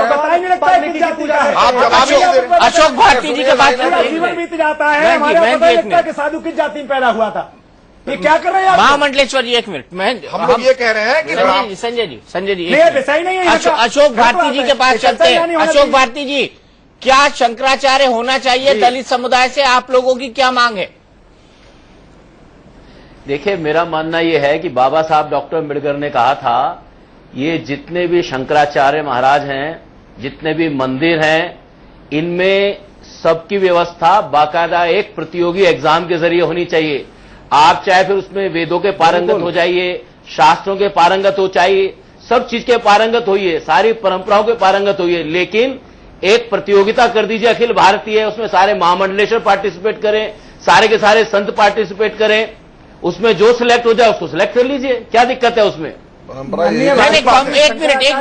बताइए लगता है किस जाति का है? आप अशोक भारती जी के पास चलते हैं। जीवन बीत जाता है, हमारा पता लगता है कि साधु किस जाति में पैदा हुआ था। ये क्या कर रहे हैं आप? महामंडलेश्वर जी एक मिनट, हम लोग ये कह रहे हैं कि संजय जी वैसा ही नहीं है। अशोक भारती जी के पास चलते हैं। अशोक भारती जी, क्या शंकराचार्य होना चाहिए दलित समुदाय से? आप लोगों की क्या मांग है? देखिए, मेरा मानना यह है कि बाबा साहब डॉक्टर अम्बेडकर ने कहा था, ये जितने भी शंकराचार्य महाराज हैं, जितने भी मंदिर हैं, इनमें सबकी व्यवस्था बाकायदा एक प्रतियोगी एग्जाम के जरिए होनी चाहिए। आप चाहे फिर उसमें वेदों के पारंगत हो जाइए, शास्त्रों के पारंगत हो चाहिए, सब चीज के पारंगत होइए, सारी परंपराओं के पारंगत होइए, लेकिन एक प्रतियोगिता कर दीजिए अखिल भारतीय, उसमें सारे महामंडलेश्वर पार्टिसिपेट करें, सारे के सारे संत पार्टिसिपेट करें, उसमें जो सिलेक्ट हो जाए उसको सिलेक्ट कर लीजिए, क्या दिक्कत है उसमें? एक मिनट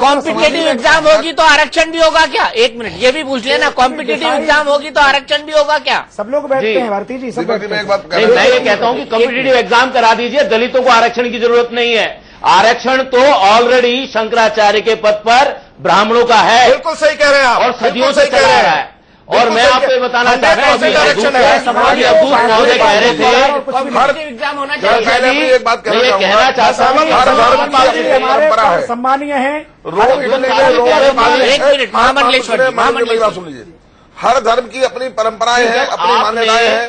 कॉम्पिटेटिव एग्जाम होगी तो आरक्षण भी होगा क्या? एक मिनट ये भी पूछ लेना, कॉम्पिटेटिव एग्जाम होगी तो आरक्षण भी होगा क्या? सब लोग बैठते हैं भारती जी, सब मैं एक बात नहीं, मैं ये कहता हूं कि कॉम्पिटेटिव एग्जाम करा दीजिए, दलितों को आरक्षण की जरूरत नहीं है। आरक्षण तो ऑलरेडी शंकराचार्य के पद पर ब्राह्मणों का है। बिल्कुल सही कह रहे हैं आप, और सदियों से चला रहा है। और मैं आपको ये बताना चाहता हूँ, अभी अब्दुल महोदय कह रहे थे एग्जाम होना चाहिए। एक बात ये कहना चाहता हूँ, हमारे सम्मानीय है। एक मिनट, महामंडलेश्वर सुन लीजिए, हर धर्म की अपनी परंपराएं हैं, अपनी मान्यताएं हैं।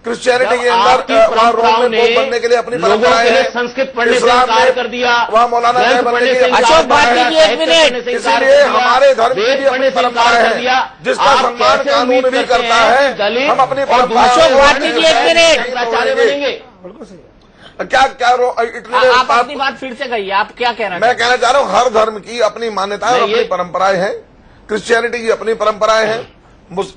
क्रिश्चियनिटी के अंदर वहाँ रोम में पोप बनने के लिए अपनी परंपराएं हैं, संस्कृत पढ़ने से इनकार कर दिया, वहाँ मौलाना बनने के लिए अशोक भारती जी एक मिनट, इसलिए हमारे धर्म की भी अपनी परंपराएं हैं, जिसका सम्मान कानून भी करता है। हम अपनी अशोक भारती जी एक मिनट बनेंगे। क्या इटली आप अपनी बात फिर से कहिए, आप क्या कहना चाहते हैं? मैं कहना चाह रहा हूँ, हर धर्म की अपनी मान्यताएं, अपनी परंपराएं हैं। क्रिश्चियनिटी की अपनी परंपराएं हैं,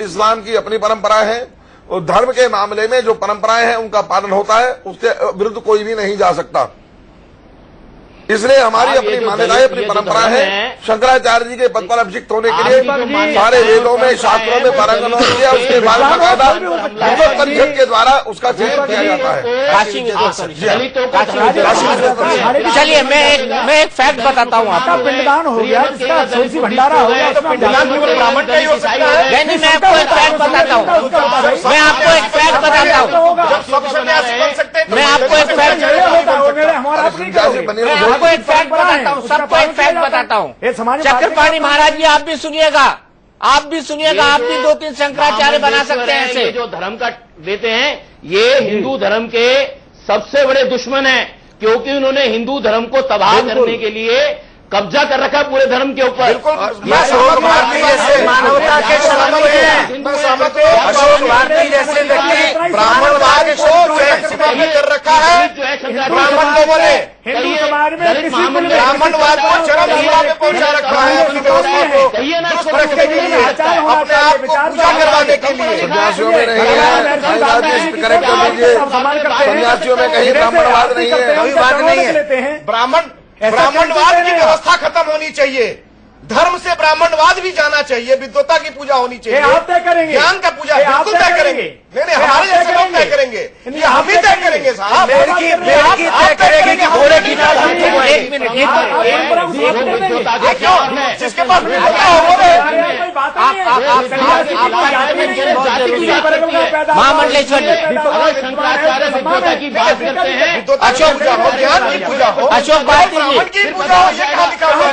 इस्लाम की अपनी परंपराएं हैं। और धर्म के मामले में जो परंपराएं हैं उनका पालन होता है, उसके विरुद्ध कोई भी नहीं जा सकता। इसलिए हमारी अपनी मान्यताएं, अपनी परंपरा है। शंकराचार्य जी के पद पर अभिषिक्त होने के लिए सारे वेदों में, शास्त्रों में पारंगत होना चाहिए। उसके बाद बाकायदा हिंदू परिषद के द्वारा उसका चयन किया जाता है। चलिए मैं एक फैक्ट बताता हूँ आपको। पिंडदान हो गया, जिसका तुलसी भंडारा हो गया, ब्राह्मण का ही हो सकता है। नहीं, मैं आपको एक फैक्ट बताता हूँ। मैं आपको एक फैक्ट बताता हूँ। मैं आपको एक फैक्ट बताता हूँ। सबको एक फैक्ट बताता हूँ। चक्रपाणी महाराज जी, आप भी सुनिएगा, आप भी 2-3 शंकराचार्य बना सकते हैं ऐसे। जो धर्म का देते हैं, ये हिंदू धर्म के सबसे बड़े दुश्मन हैं, क्योंकि उन्होंने हिंदू धर्म को तबाह करने के लिए कब्जा कर रखा पूरे धर्म के ऊपर। अशोक भारती जैसे मानवता के शत्रु हैं, अशोक भारती जैसे व्यक्ति ब्राह्मणवाद के शत्रु हैं, कर रखा है ब्राह्मण लोगों ने हिंदू समाज में किसी ब्राह्मणवाद को चरम सीमा पे पहुंचा रखा है। अपनी व्यवस्था को दुरुस्त रखने के लिए, अपने आप को पूजा करवाने के लिए। सन्यासियों में नहीं है, करेक्ट कर लीजिए, सन्यासियों में कहीं ब्राह्मणवाद नहीं है, कोई बात नहीं है। ब्राह्मणवाद की व्यवस्था खत्म होनी चाहिए। धर्म से ब्राह्मणवाद भी जाना चाहिए। विद्वता की पूजा होनी चाहिए। आप तय करेंगे, ज्ञान का पूजा बिल्कुल तय करेंगे। नहीं, हमारे जैसे लोग तय करेंगे, ये हम ही तय करेंगे साहब। तय करेंगे कि घोड़े की नाल। एक मिनट, जिसके पास महामंडलेश्वर शंकराचार्य विद्वता की बात करते हैं। अशोक ज्ञान की पूजा हो, अशोक भारती की पूजा हो, ये कहाँ लिखा हुआ है?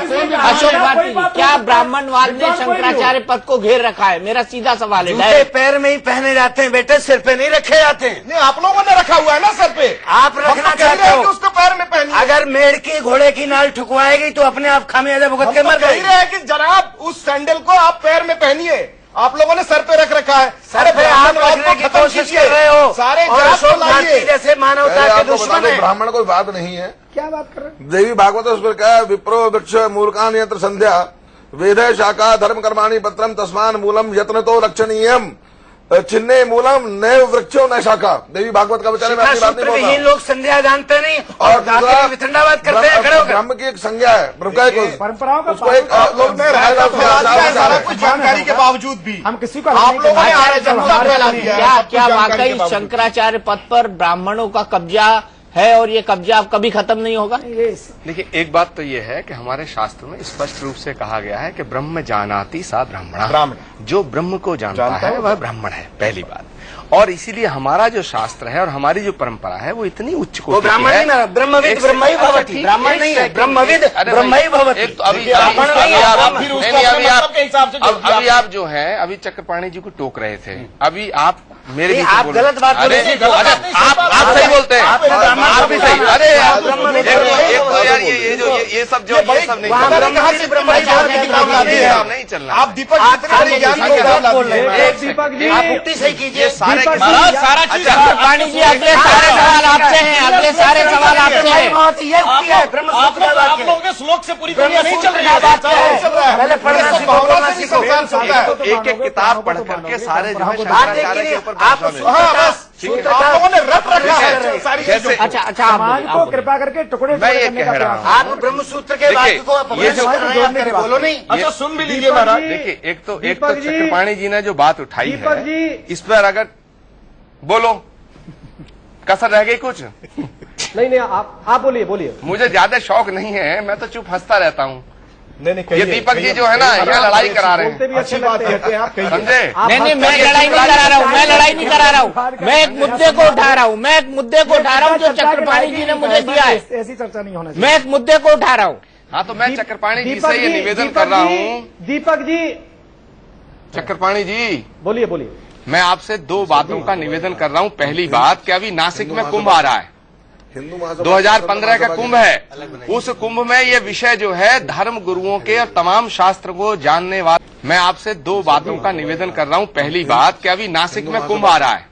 अशोक भारती, क्या ब्राह्मणवाद ने शंकराचार्य पद को घेर रखा है? मेरा सीधा सवाल है। जूते पैर में ही पहने जाते हैं बेटे, सिर पे नहीं रखे जाते हैं। नहीं, आप लोगों ने रखा हुआ है ना सर पे। आप रखना चाहते हो उसको पैर में पहनिए। अगर मेढ़ की घोड़े की नाल ठुकवाएगी तो अपने आप खामियाजा भुगत के मर गई रहे कि जनाब उस सैंडल को आप पैर में पहनिए। आप लोगों ने सर पे रख रखा है। सर पे आप रखने की कोशिश कर रहे हो। सारे जैसे मानवता के दुश्मन है। ब्राह्मण कोई बात नहीं है। क्या बात कर रहे हैं? देवी भागवत उस पर क्या है? विप्रो वृक्ष मूलकान यंत्र संध्या वेद शाखा धर्म कर्माणि पत्रम तस्मान मूलम यत्न तो रक्षणीयम चिन्ने मूलम नए वृक्षो न शाखा। देवी भागवत का वचन है, मैं अपनी बात नहीं बोल रहा। लोग संध्या जानते नहीं और वितंडावाद करते हैं। ब्रह्म की एक संज्ञा है, ब्रह्म का परंपराओं का उसको एक लोग सारा कुछ जानकारी के बावजूद भी हम किसी को आप लोगों ने जनता फैला दिया। क्या वाकई शंकराचार्य पद पर ब्राह्मणों का कब्जा है और ये कब्जा अब कभी खत्म नहीं होगा? देखिए, एक बात तो ये है कि हमारे शास्त्र में स्पष्ट रूप से कहा गया है कि ब्रह्म जानाति सा ब्राह्मण। जो ब्रह्म को जानता है वह ब्राह्मण है, पहली बात। और इसीलिए हमारा जो शास्त्र है और हमारी जो परंपरा है वो इतनी उच्च कोटि की है। ब्रह्मविद ब्रह्मई भवति, ब्राह्मण नहीं है, ब्रह्मविद ब्रह्मई भवति। एक तो अभी आप जो है अभी चक्रपाणी जी को टोक रहे थे, अभी आप मेरे आप गलत बात बोल रहे हैं। आप सही बोलते हैं, आप भी सही। अरे एक तो यार ये सब जो ये सब नहीं चलना। आप दीपक दीपक सही कीजिए। सारा चीज चक्रपाणी जी, अगले सारे सवाल आपसे हैं, अगले सारे सवाल आपसे हैं। आप लोगों के श्लोक से पूरी दुनिया नहीं चल रही है। पहले एक एक किताब पढ़ करके सारे जो है शंकराचार्य के ऊपर आप लोगों ने रट रखा है सारी चीजों। अच्छा, समाज को कृपा करके टुकड़े मैं ये कह रहा हूँ, आप ब्रह्मसूत्र के वाक्य को ये जो बोलो नहीं। अच्छा, सुन भी लीजिए महाराज। देखिए, एक तो चक्रपाणी जी ने जो बात उठाई है, इस पर अगर बोलो कसर रह गई कुछ? नहीं, आप बोलिए। मुझे ज्यादा शौक नहीं है, मैं तो चुप हंसता रहता हूँ। नहीं, ये दीपक जी जो है ना, यहाँ लड़ाई करा रहे हैं। अच्छी बात कहते हैं आप, समझे? नहीं, मैं लड़ाई नहीं करा रहा हूँ, मैं लड़ाई नहीं करा रहा हूँ। मैं एक मुद्दे को उठा रहा हूँ, जो चक्रपाणी जी ने मुझे दिया है। ऐसी चर्चा नहीं होना चाहिए। मैं एक मुद्दे को उठा रहा हूँ। हाँ, तो मैं चक्रपाणी जी से ये निवेदन कर रहा हूँ। दीपक जी, चक्रपाणी जी बोलिए। मैं आपसे दो बातों का निवेदन कर रहा हूँ। पहली बात कि अभी नासिक में कुंभ आ रहा है, 2015 का कुंभ है। उस कुंभ में ये विषय जो है धर्म गुरुओं के और तमाम शास्त्र को जानने वाले। मैं आपसे दो बातों का निवेदन कर रहा हूँ। पहली बात कि अभी नासिक में कुंभ आ रहा है,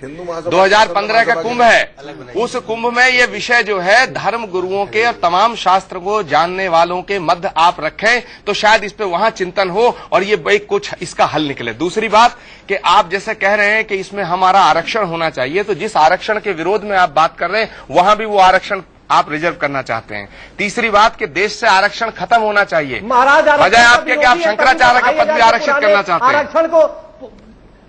2015 का कुंभ है। उस कुंभ में ये विषय जो है धर्म गुरुओं के और तमाम शास्त्र को जानने वालों के मध्य आप रखें तो शायद इस पे वहां चिंतन हो और ये एक कुछ इसका हल निकले। दूसरी बात कि आप जैसे कह रहे हैं कि इसमें हमारा आरक्षण होना चाहिए, तो जिस आरक्षण के विरोध में आप बात कर रहे हैं वहां भी वो आरक्षण आप रिजर्व करना चाहते हैं। तीसरी बात कि देश से आरक्षण खत्म होना चाहिए। महाराज वजह आपके कि आप शंकराचार्य का पद भी आरक्षित करना चाहते हैं। आरक्षण को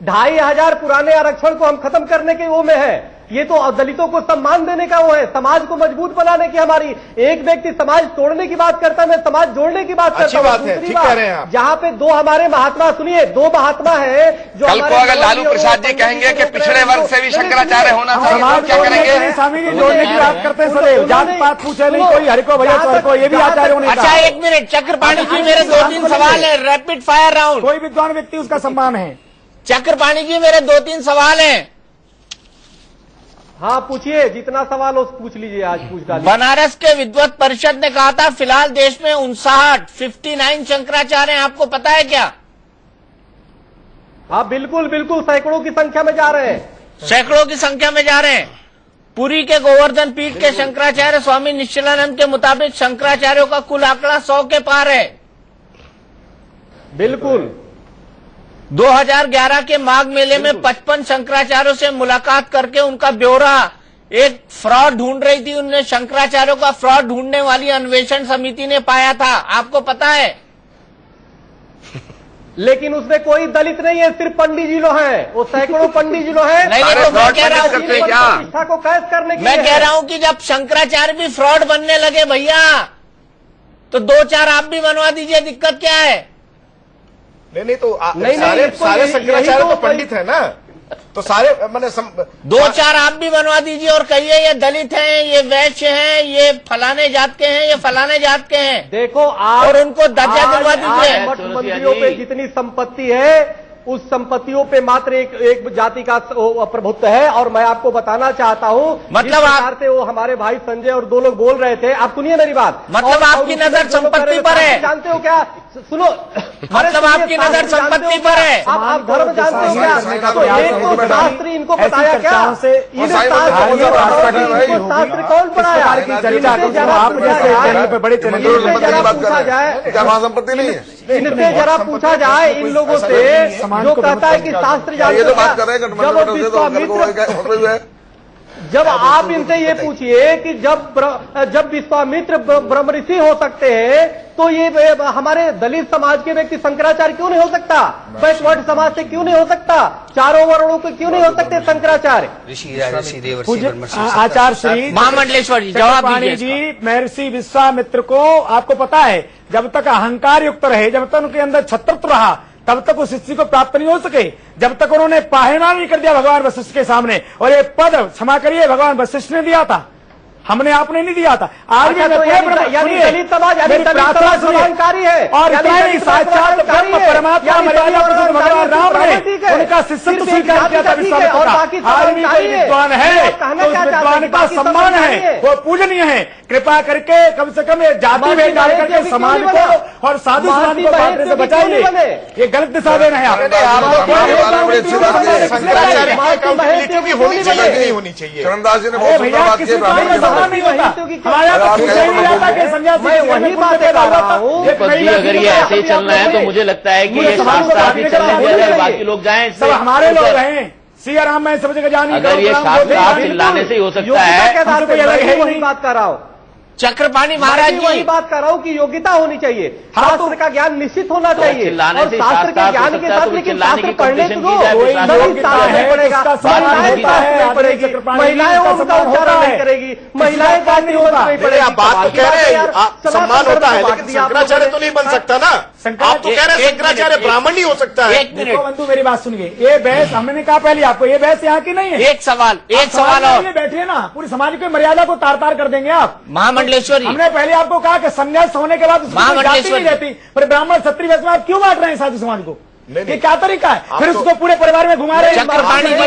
2500 पुराने आरक्षण को हम खत्म करने के वो में है। ये तो दलितों को सम्मान देने का वो है, समाज को मजबूत बनाने की हमारी। एक व्यक्ति समाज तोड़ने की बात करता है, मैं समाज जोड़ने की बात करता हूं। बात है, ठीक कह रहे हैं आप। जहां पे दो हमारे महात्मा, सुनिए, दो महात्मा है जो कल को अगर लालू प्रसाद जी कहेंगे कि पिछड़े वर्ग से भी शंकराचार्य होना चाहिए तो क्या करेंगे? स्वामी जी जोड़ने की बात करते हैं सदैव, जाति पात पूछे नहीं कोई, हर को भैया तो हर को, ये भी आचार्यों ने कहा। अच्छा, एक मिनट चक्रपाणी जी, मेरे 2-3 सवाल है, रैपिड फायर राउंड। कोई विद्वान व्यक्ति उसका सम्मान है। चक्रपाणी जी, मेरे 2-3 सवाल हैं। हाँ पूछिए, जितना सवाल हो पूछ लीजिए, आज पूछ डालिए। बनारस के विद्वत परिषद ने कहा था फिलहाल देश में 59 शंकराचार्य हैं, आपको पता है क्या? हाँ बिल्कुल बिल्कुल, सैकड़ों की संख्या में जा रहे हैं, सैकड़ों की संख्या में जा रहे हैं। पुरी के गोवर्धन पीठ के शंकराचार्य स्वामी निश्चलानंद के मुताबिक शंकराचार्यों का कुल आंकड़ा 100 के पार है। बिल्कुल। 2011 के माघ मेले में 55 शंकराचार्यों से मुलाकात करके उनका ब्यौरा, एक फ्रॉड ढूंढ रही थी, उनने शंकराचार्यों का फ्रॉड ढूंढने वाली अन्वेषण समिति ने पाया था, आपको पता है? लेकिन उसमें कोई दलित नहीं है, सिर्फ पंडित जी लोग हैं, वो सैकड़ों पंडित जी लोग हैं। नहीं, तो मैं कह रहा हूँ प्रतिष्ठा को कैद करने के लिए। मैं कह रहा हूँ कि जब शंकराचार्य भी फ्रॉड बनने लगे भैया, तो 2-4 आप भी बनवा दीजिए, दिक्कत क्या है? नहीं तो सारे शंकराचार्य तो पंडित है ना, तो सारे मैंने 2-4 आप भी बनवा दीजिए और कहिए ये दलित हैं, ये वैश्य हैं, ये फलाने जात के हैं, ये फलाने जात के हैं। देखो आप, और उनको दर्जा दिलवा दीजिए। मठ मंदिरों पे जितनी संपत्ति है, उस संपत्तियों पे मात्र एक जाति का प्रभुत्व है। और मैं आपको बताना चाहता हूँ, मतलब आप से वो हमारे भाई संजय और 2 लोग बोल रहे थे, आप सुनिए मेरी बात। मतलब आपकी नजर संपत्ति पर है, जानते हो क्या? सुनो, मतलब आपकी नजर संपत्ति पर है। आप धर्म जानते हो क्या? तो एक तो शास्त्री इनको बताया क्या? शास्त्र कौन पढ़ाया? बड़े पूछा जाए, संपत्ति नहीं है, इनसे जरा पूछा जाए इन लोगों से जो कहता है कि शास्त्र जानते हो क्या? जब आप इनसे ये पूछिए कि जब विश्वामित्र ब्रह्म ऋषि हो सकते हैं, तो ये हमारे दलित समाज के व्यक्ति शंकराचार्य क्यों नहीं हो सकता? बैकवर्ड समाज से क्यों नहीं हो सकता? चारों वर्णों के क्यों नहीं हो सकते शंकराचार्य? आचार्य श्री महामंडलेश्वर जी, जवाब दीजिए जी। महर्षि विश्वामित्र को आपको पता है, जब तक अहंकार युक्त रहे, जब तक उनके अंदर छत्रत्व रहा, तब तक उस स्थिति को प्राप्त नहीं हो सके। जब तक उन्होंने पाहना नहीं कर दिया भगवान वशिष्ठ के सामने, और ये पद क्षमा करिए भगवान वशिष्ठ ने दिया था, हमने आपने नहीं दिया था। आज भी दलित समाज समाजकारी है, और साक्षात परमात्मा भगवान राम ने उनका शिष्यत्व स्वीकार किया था विश्वामित्र का। आज भी कोई विद्वान है तो उस विद्वान का सम्मान है, वो पूजनीय है। कृपा करके कम से कम ये जाति भेद डाल करके समाज को और साधु समाज को बांटने से बचाइए, ये गलत दिशा दे रहे हैं आप। होनी चाहिए नहीं होनी चाहिए। चरणदास जी ने भैया किसी नहीं होता, वही बात कर रहा हूँ। अगर ये ऐसे ही चलना है तो मुझे लगता है कि ये शास्त्रार्थ ही चलने दिया जाए, बाकी लोग जाएं। सब हमारे लोग हैं, सिया राम में सब जगह जानी। अगर ये शास्त्रार्थ चिल्लाने से ही हो सकता है, वही बात कर रहा हूँ। चक्रपाणी महाराज जी, वही बात कर रहा हूँ कि योग्यता होनी चाहिए, शास्त्र का ज्ञान निश्चित होना चाहिए। और शास्त्र के ज्ञान के साथ लेकिन शास्त्र पढ़ने तो महिलाएं उनका उच्चारण नहीं करेगी, महिलाएं का नहीं होगा। आप बात तो कह रहे हैं, सम्मान होता है, लेकिन शंकराचार्य तो नहीं बन सकता ना। आप तो कह रहे हैं शंकराचार्य ब्राह्मण नहीं हो सकता है। बंधु मेरी बात सुनिए, ये बहस हमने कहा पहले आपको, ये बहस यहाँ की नहीं है। एक सवाल और बैठिए ना, पूरी समाज की मर्यादा को तार तार कर देंगे आप। महामंडलेश्वर जी, हमने पहले आपको कहा कि संन्यास होने के बाद जाति नहीं रहती, पर ब्राह्मण क्षत्रिय वैश्य में आप क्यों बांट रहे हैं साधु समाज को? ये क्या तरीका है? फिर उसको पूरे परिवार में घुमा रहे हैं। चक्रपाणी जी भी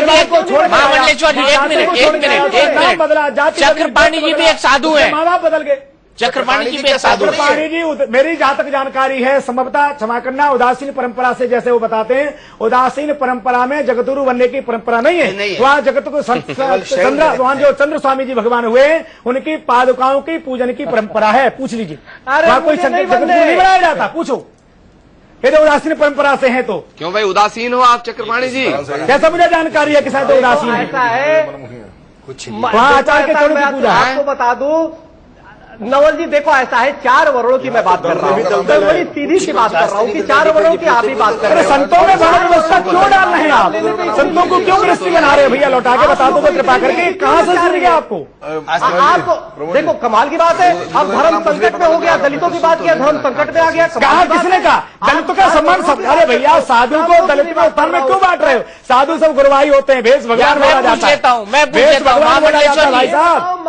महामंडलेश्वर जी, एक मिनट, बदला जाति। चक्रपाणी जी भी एक साधु है, माँ बाप बदल गए। चक्रपाणी जी भी साधु। चक्रपाणी जी, मेरी जहां तक जानकारी है, संभवतः क्षमा करना, उदासीन परंपरा से, जैसे वो बताते हैं, उदासीन परंपरा में जगतगुरु बनने की परंपरा नहीं है। वहाँ जगत को वहाँ जो चंद्र स्वामी जी भगवान हुए, उनकी पादुकाओं की पूजन की परंपरा है, पूछ लीजिए। वहाँ कोई जगतगुरु नहीं बनाया जाता, पूछो यदि उदासीन परंपरा से है तो। क्यों भाई उदासीन हो आप चक्रपाणी जी? जैसा मुझे जानकारी है कि शायद उदासीन है। कुछ आचार्य के पूजा। आपको बता दूं, नवल जी देखो ऐसा है, 4 वर्णों की मैं बात कर रहा हूँ, मैं बड़ी सीधी सी बात कर रहा हूँ कि 4 वर्णों की आप ही बात कर रहे हैं। संतों में वर्ण व्यवस्था क्यों डाल रहे हैं आप? संतों को क्यों गृहस्थी बना रहे हैं? भैया लौटा के बता दो तो कृपा करके, कहाँ से सुन गया आपको? आपको देखो कमाल की बात है, अब धर्म संकट में हो गया, दलितों की बात किया, धर्म संकट में आ गया। कहा किसने कहा? दलितों का सम्मान सब। अरे भैया साधु को दलित में उत्थान में क्यों बांट रहे हो? साधु सब गुरुवाई होते हैं, भेष भगवान बोला जाता है, मैं भेष भगवान बोला जाता है भाई साहब,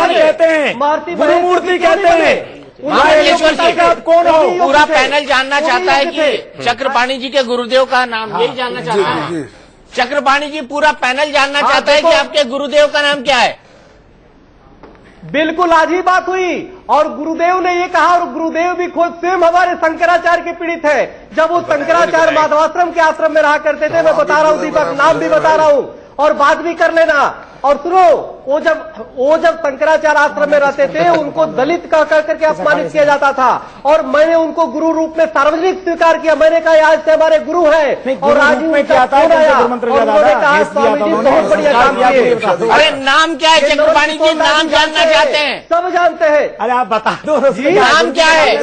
कहते हैं, गुरुमूर्ति कहते हैं। महामंडलेश्वर जी आप कौन हो? पूरा पैनल जानना चाहता है कि चक्रपाणी जी के गुरुदेव का नाम, यही जानना चाहता है चक्रपाणी जी। पूरा पैनल जानना चाहता है कि आपके गुरुदेव का नाम क्या है। बिल्कुल आज ही बात हुई और गुरुदेव ने ये कहा, और गुरुदेव भी खुद स्वयं हमारे शंकराचार्य के पीड़ित है। जब वो शंकराचार्य माधवाश्रम के आश्रम में रहा करते थे, मैं बता रहा हूँ दीपक, नाम भी बता रहा हूँ और बात भी कर लेना। और सुनो, वो जब शंकराचार्य आश्रम में रहते थे, उनको दलित कह करके अपमानित किया जाता था और मैंने उनको गुरु रूप में सार्वजनिक स्वीकार किया। मैंने कहा आज से हमारे गुरु हैं और आज में क्या था? उन्होंने कहा स्वामी जी बहुत बढ़िया काम किए। अरे नाम क्या है चक्रपाणी जी? नाम जानना चाहते हैं, सब जानते हैं। अरे आप बता दो नाम क्या है?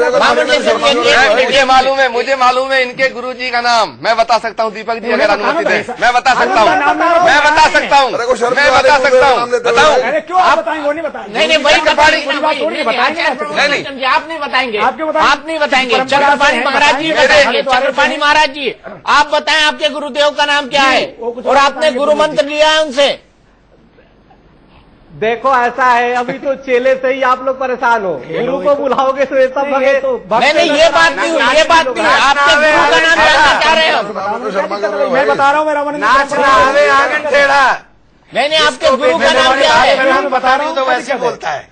मुझे मालूम है इनके गुरुजी का नाम। मैं बता सकता हूँ दीपक जी, अगर अनुमति दें। मैं बता सकता हूँ, मैं बता सकता हूँ, मैं बता सकता हूँ। बताओ। अरे क्यों आप बताएंगे? वो नहीं बताएंगे। नहीं वही चक्रपाणी बताएंगे। आप नहीं बताएंगे, आप नहीं बताएंगे। चक्रपाणी महाराज जी बताएंगे। चक्रपाणी महाराज जी आप बताएं आपके गुरुदेव का नाम क्या है और आपने गुरु मंत्र लिया है उनसे। देखो ऐसा है, अभी तो चेले से ही आप लोग परेशान हो, गुरु को बुलाओगे तो ये सब नहीं ये बात नहीं हुई, ये बात नहीं। आपके गुरु का नाम जानना चाह रहे हो? मैं बता रहा हूँ, मेरा मन नहीं आपके गुरु का नाम क्या है? मैं बता रहा हूँ, तो वैसे बोलता है।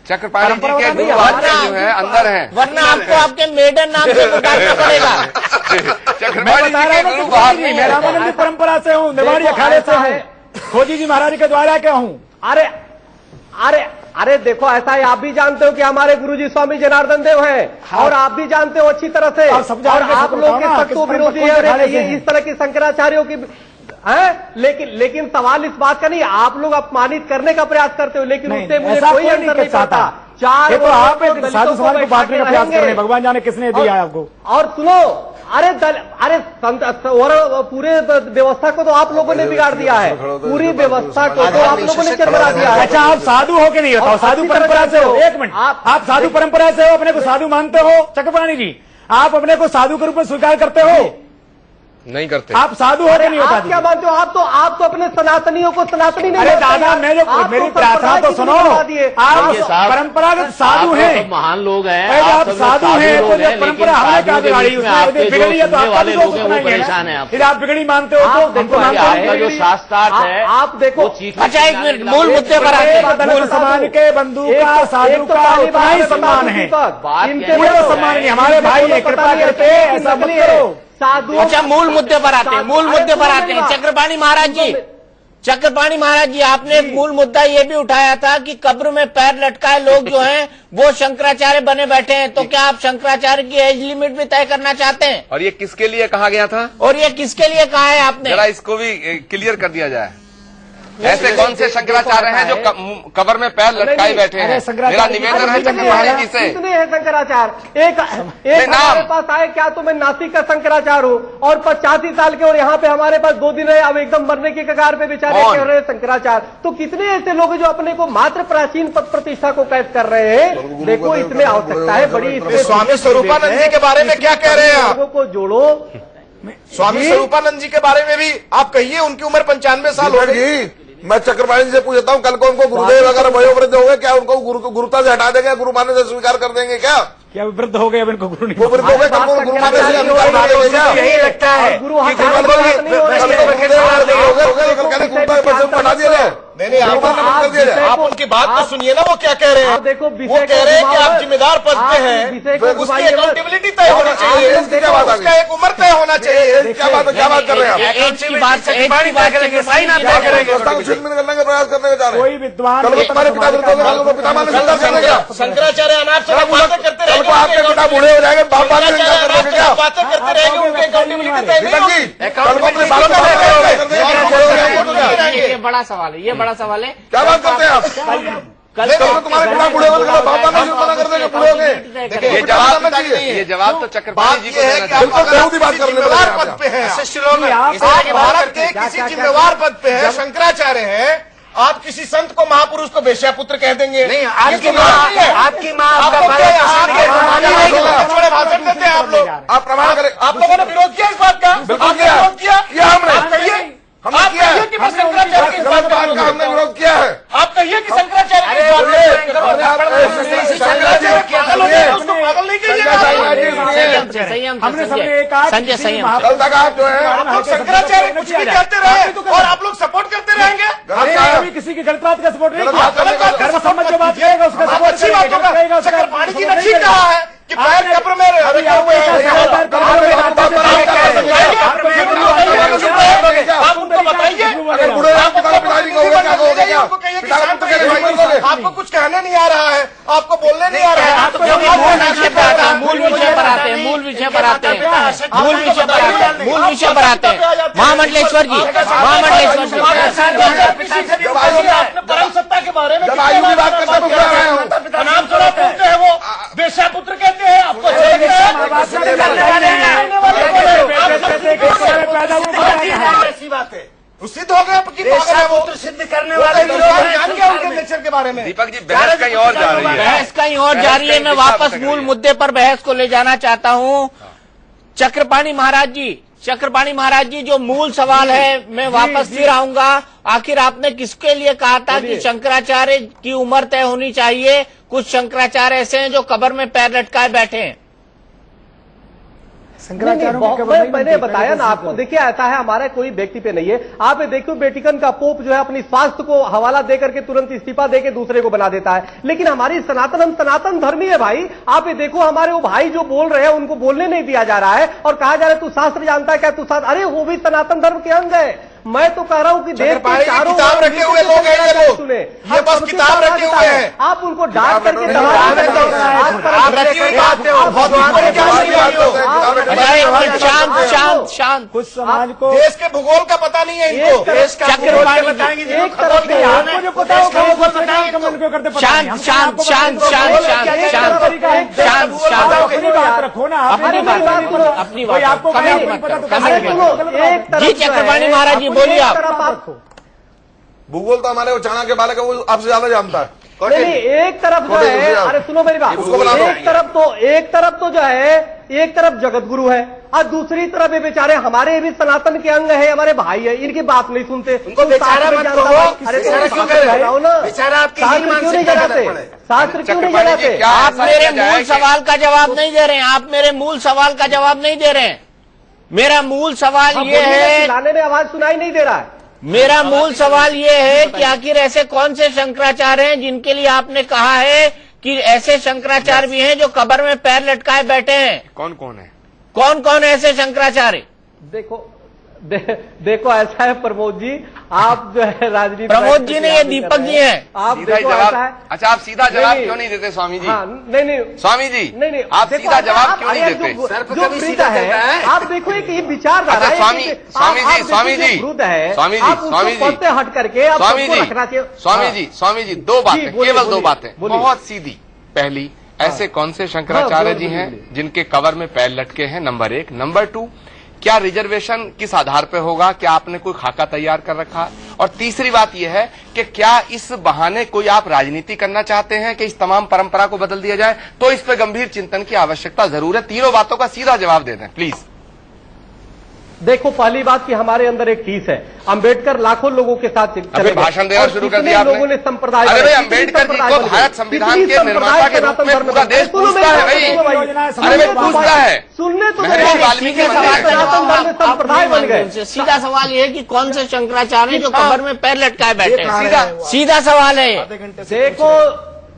चक्रपाणी जी के गुरु जो है अंदर है, वरना आपको आपके मेडन नाम से पुकारना पड़ेगा। चक्रपाणी जी के गुरु बाहर नहीं है। मैं रामानंद परंपरा से हूँ, निवाड़ी अखाड़े से हूँ, खोजी जी महाराज के द्वारा के हूँ। अरे देखो ऐसा है, आप भी जानते हो कि हमारे गुरुजी स्वामी जनार्दन देव हैं और आप भी जानते हो अच्छी तरह से, और आप लोग के तत्व विरोधी है ये इस तरह की शंकराचार्यों की है। लेकिन सवाल इस बात का नहीं, आप लोग अपमानित करने का प्रयास करते हो, लेकिन उससे मुझे कोई अंतर नहीं पड़ता। 4 तो आप साधु समाज को बांटने का प्रयास कर रहे हैं, भगवान जाने किसने दिया है आपको। और सुनो, अरे पूरे व्यवस्था को तो आप लोगों ने बिगाड़ दिया है, पूरी व्यवस्था को तो आप लोगों ने चरमरा दिया है। अच्छा आप साधु हो के नहीं बताओ, साधु परंपरा से हो? एक मिनट, आप साधु परंपरा से हो, अपने को साधु मानते हो? चक्रपाणी जी आप अपने को साधु के रूप में स्वीकार करते हो? नहीं करते। आप साधु हो के नहीं होता? आप क्या मानते हो? आप तो अपने सनातनियों को सनातनी नहीं। अरे दादा मेरी प्रार्थना तो सुनो, आप परंपरागत साधु हैं, महान लोग हैं, आप साधु हैं, तो जो परंपरा हमने क्या बिगाड़ी, बिगड़ी है तो वाले लोग हैं वो परेशान है। फिर आप बिगड़ी मानते हो तो आपका जो शास्त्रार्थ है आप देखो। अच्छा एक मिनट, मूल मुद्दे पर आते हैं। दलित समाज के बंधु का साधु का उतना ही सम्मान है, पूरा सम्मान नहीं। हमारे भाई है, कृपा करके ऐसा मत करो। अच्छा मूल मुद्दे पर आते हैं, मूल मुद्दे पर आते हैं। चक्रपाणी महाराज जी आपने मूल मुद्दा ये भी उठाया था कि कब्र में पैर लटकाए लोग जो हैं वो शंकराचार्य बने बैठे हैं, तो क्या आप शंकराचार्य की एज लिमिट भी तय करना चाहते हैं? और ये किसके लिए कहा गया था? और ये किसके लिए कहा है आपने? जरा इसको भी क्लियर कर दिया जाए। ऐसे कौन से शंकराचार्य हैं जो कब्र में पैर लटकाए बैठे हैं? मेरा निवेदन है चक्रपाणी जी से। कितने हैं शंकराचार्य? एक हमारे पास आए, क्या तो मैं नासिक का शंकराचार्य हूँ और 85 साल के, और यहाँ पे हमारे पास 2 दिन रहे, अब एकदम मरने की कगार पे बेचारे कह रहे हैं शंकराचार्य। तो कितने ऐसे लोग जो अपने को मात्र प्राचीन पद प्रतिष्ठा को कैद कर रहे हैं? देखो इसमें आवश्यकता है बड़ी। स्वामी स्वरूपानंद जी के बारे में क्या कह रहे हैं? लोगों को जोड़ो। स्वामी स्वरूपानंद जी के बारे में भी आप कहिए, उनकी उम्र 95 साल हो गई। मैं चक्रपाणी जी से पूछता हूँ, कल को उनको गुरुदेव अगर वयोवृद्ध हो गए, क्या उनको गुरुता से हटा देंगे, गुरु मानने से स्वीकार कर देंगे क्या? क्या वृद्ध हो गए? अब इनको गुरु नहीं, वो वृद्ध हो गए, कल को गुरु मानने से यही लगता है हटा दिया जाए। नहीं आप उनकी बात तो सुनिए ना, वो क्या कह रहे हैं? देखो वो कह रहे हैं कि आप जिम्मेदार पद पे हैं, उसकी अकाउंटेबिलिटी तय होनी चाहिए, उसका एक उम्र तय होना चाहिए। क्या बात कर रहे हैं आप? प्रयास करने जा रहे हैं। कोई विद्वान शंकराचार्य अनाप शनाप बातें करते रहेंगे, आपके पिता बूढ़े हो जाएंगे, बातें करते रहेंगे, उनकी अकाउंटेबिलिटी तय नहीं होगी। ये बड़ा सवाल है, ये बड़ा सवाल है। क्या बात करते हैं आप? कल तुम्हारे पिता बूढ़े होंगे, बाप मना कर देंगे बूढ़े होंगे। ये जवाब तो चक्रपाणी जी को देना बात करने पद पे है, भारत के किसी जिम्मेवार पद पे है, शंकराचार्य है, आप किसी संत को महापुरुष को वेश्यापुत्र कह देंगे? नहीं, आपकी माँ आपका भाषण देते हैं आप लोग, आप प्रमाण करें। आप लोगों ने विरोध किया इस बात का? बिल्कुल विरोध किया, हमने किया है कि मैं शंकराचार्य के इस बात का हमने विरोध किया है। आप कहिए कि शंकराचार्य के उसको पागल नहीं कीजिएगा। संजय संयम कल तक आप जो है आप लोग शंकराचार्य कुछ भी कहते रहे और आप लोग सपोर्ट करते रहेंगे। कभी किसी की गलत बात का सपोर्ट नहीं किया, धर्म सम्मत जो बात करेगा उसका सपोर्ट अच्छी बात होगा। चक्रपाणी जी ने ठीक कहा है कि पैर कब्र में रखे हुए आप उनको बताइए, आपको कुछ कहने नहीं आ रहा है, आपको बोलने नहीं आ रहा है। मूल विषय पर आते हैं, मूल विषय पर आते हैं, मूल विषय पर आते हैं, मूल विषय पर आते हैं। महामंडलेश्वर जी, महामंडलेश्वर जी, परम सत्ता के बारे में बात करते नाम थोड़ा पूछते हैं, वो वेश्यापुत्र कहते हैं, आपको ऐसी बात है। सिद्ध हो गया कि सिद्ध करने वाले जान गया उनके नेचर के बारे में। दीपक जी बहस कहीं और जा रही है, बहस कहीं और जारी है। मैं वापस मूल मुद्दे पर बहस को ले जाना चाहता हूं। चक्रपाणी महाराज जी जो मूल सवाल है, मैं वापस फिर आऊंगा। आखिर आपने किसके लिए कहा था कि शंकराचार्य की उम्र तय होनी चाहिए? कुछ शंकराचार्य ऐसे हैं जो कब्र में पैर लटकाए बैठे हैं। मैंने बताया ना आपको, देखिए ऐसा है, हमारा कोई व्यक्ति पे नहीं है। आप ये देखो वेटिकन का पोप जो है अपनी स्वास्थ्य को हवाला देकर के तुरंत इस्तीफा देके दूसरे को बना देता है। लेकिन हमारी सनातन धर्मी है भाई। आप ये देखो हमारे वो भाई जो बोल रहे हैं उनको बोलने नहीं दिया जा रहा है और कहा जा रहा है तू शास्त्र जानता है क्या? तू शास्त्र, अरे वो भी सनातन धर्म के अंग है। मैं तो कह रहा हूँ कि देश के चारों किताब रखे हुए लोग हैं ये लोग, ये बस किताब रखे हुए हैं। आप उनको डांट करके शांत कुछ समाज को देश के भूगोल का पता नहीं है इनको। देश का चक्रपाणी एक तरफ आपको जो पता होगा वो करते अपनी बात रखो ना, अपनी बात आपको जी। चक्रपाणी महाराज जी बोलिए आप। भूगोल तो हमारे वो चाणक्य बालक है, वो आपसे ज्यादा जानता है। नहीं, एक तरफ जो है, अरे सुनो मेरी बात, एक तरफ तो जो है, एक तरफ जगत गुरु है और दूसरी तरफ ये बेचारे हमारे भी सनातन के अंग है, हमारे भाई है, इनकी बात नहीं सुनते। उनको बेचारा मत कहो। अरे क्यों बेचारा आपकी क्यों नहीं जगाते? शास्त्र क्यों नहीं जगाते? आप मेरे मूल सवाल का जवाब नहीं दे रहे हैं। आप मेरे मूल सवाल का जवाब नहीं दे रहे हैं। मेरा मूल सवाल ये है, चिल्लाने में आवाज सुनाई नहीं दे रहा है। मेरा मूल सवाल ये है कि आखिर ऐसे कौन से शंकराचार्य हैं जिनके लिए आपने कहा है कि ऐसे शंकराचार्य भी हैं जो कब्र में पैर लटकाए बैठे हैं? कौन कौन है? कौन कौन है ऐसे शंकराचार्य? देखो ऐसा है प्रमोद जी, आप जो है राजनीति, प्रमोद जी ने, ये दीपक जी हैं। आप सीधा जवाब। अच्छा, आप सीधा जवाब क्यों नहीं देते स्वामी जी? नहीं स्वामी जी, नहीं, आप सीधा जवाब क्यों नहीं देते? जो वृद्ध है, आप देखो एक ये विचारधारा है। स्वामी जी, वृद्ध है, स्वामी जी हट करके रखना चाहिए। स्वामी जी, दो बातें, केवल दो बातें, बहुत सीधी। पहली, ऐसे कौन से शंकराचार्य जी हैं जिनके कब्र में पैर लटके हैं? नंबर एक। नंबर टू, क्या रिजर्वेशन किस आधार पर होगा? क्या आपने कोई खाका तैयार कर रखा है? और तीसरी बात यह है कि क्या इस बहाने कोई आप राजनीति करना चाहते हैं कि इस तमाम परंपरा को बदल दिया जाए? तो इस पर गंभीर चिंतन की आवश्यकता जरूर है। तीनों बातों का सीधा जवाब दे दें प्लीज। देखो, पहली बात कि हमारे अंदर एक टीस है। अंबेडकर लाखों लोगों के साथ अभी भाषण देना शुरू कर दिया आपने। लोगों ने संप्रदाय, अरे भाई, अंबेडकर जी को भारत संविधान के निर्माता के रूप में पूरा देश पूछता है भाई। अरे भाई, पूछता है। सुनने तो वाल्मीकि संप्रदाय बन गए। सीधा सवाल ये है कि कौन से शंकराचार्य जो कब्र में पैर लटकाए बैठे हैं? सीधा सवाल है।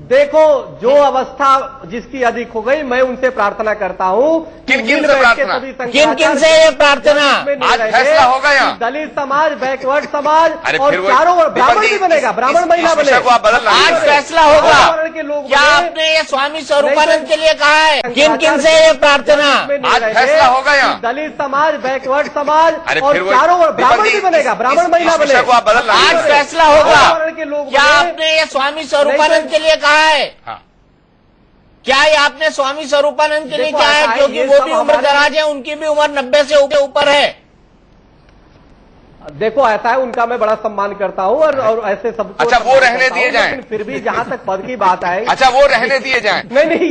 देखो, जो अवस्था जिसकी अधिक हो गई, मैं उनसे प्रार्थना करता हूँ। किन किन से प्रार्थना? किन किन से ये प्रार्थना? आज फैसला होगा यहाँ। दलित समाज, बैकवर्ड समाज और फिर चारों ओर ब्राह्मण भी बनेगा, ब्राह्मण महिला बनेगा। आज फैसला होगा। क्या आपने ये स्वामी स्वरूपानंद के लिए कहा है? किन किन से ये प्रार्थना? आज फैसला होगा यहाँ। दलित समाज, बैकवर्ड समाज और चारों ओर ब्राह्मण भी बनेगा, ब्राह्मण महिला बनेगा। आज फैसला होगा। क्या आपने ये स्वामी स्वरूपानंद के लिए कहा है? क्या ये आपने स्वामी स्वरूपानंद के लिए क्या है? क्योंकि वो भी उम्र दराज है, उनकी भी उम्र 90 से ऊपर है। देखो ऐसा है, उनका मैं बड़ा सम्मान करता हूँ और ऐसे सब। अच्छा वो रहने दिए जाएं। फिर भी जहाँ तक पद की बात है। अच्छा वो रहने दिए जाएं। नहीं,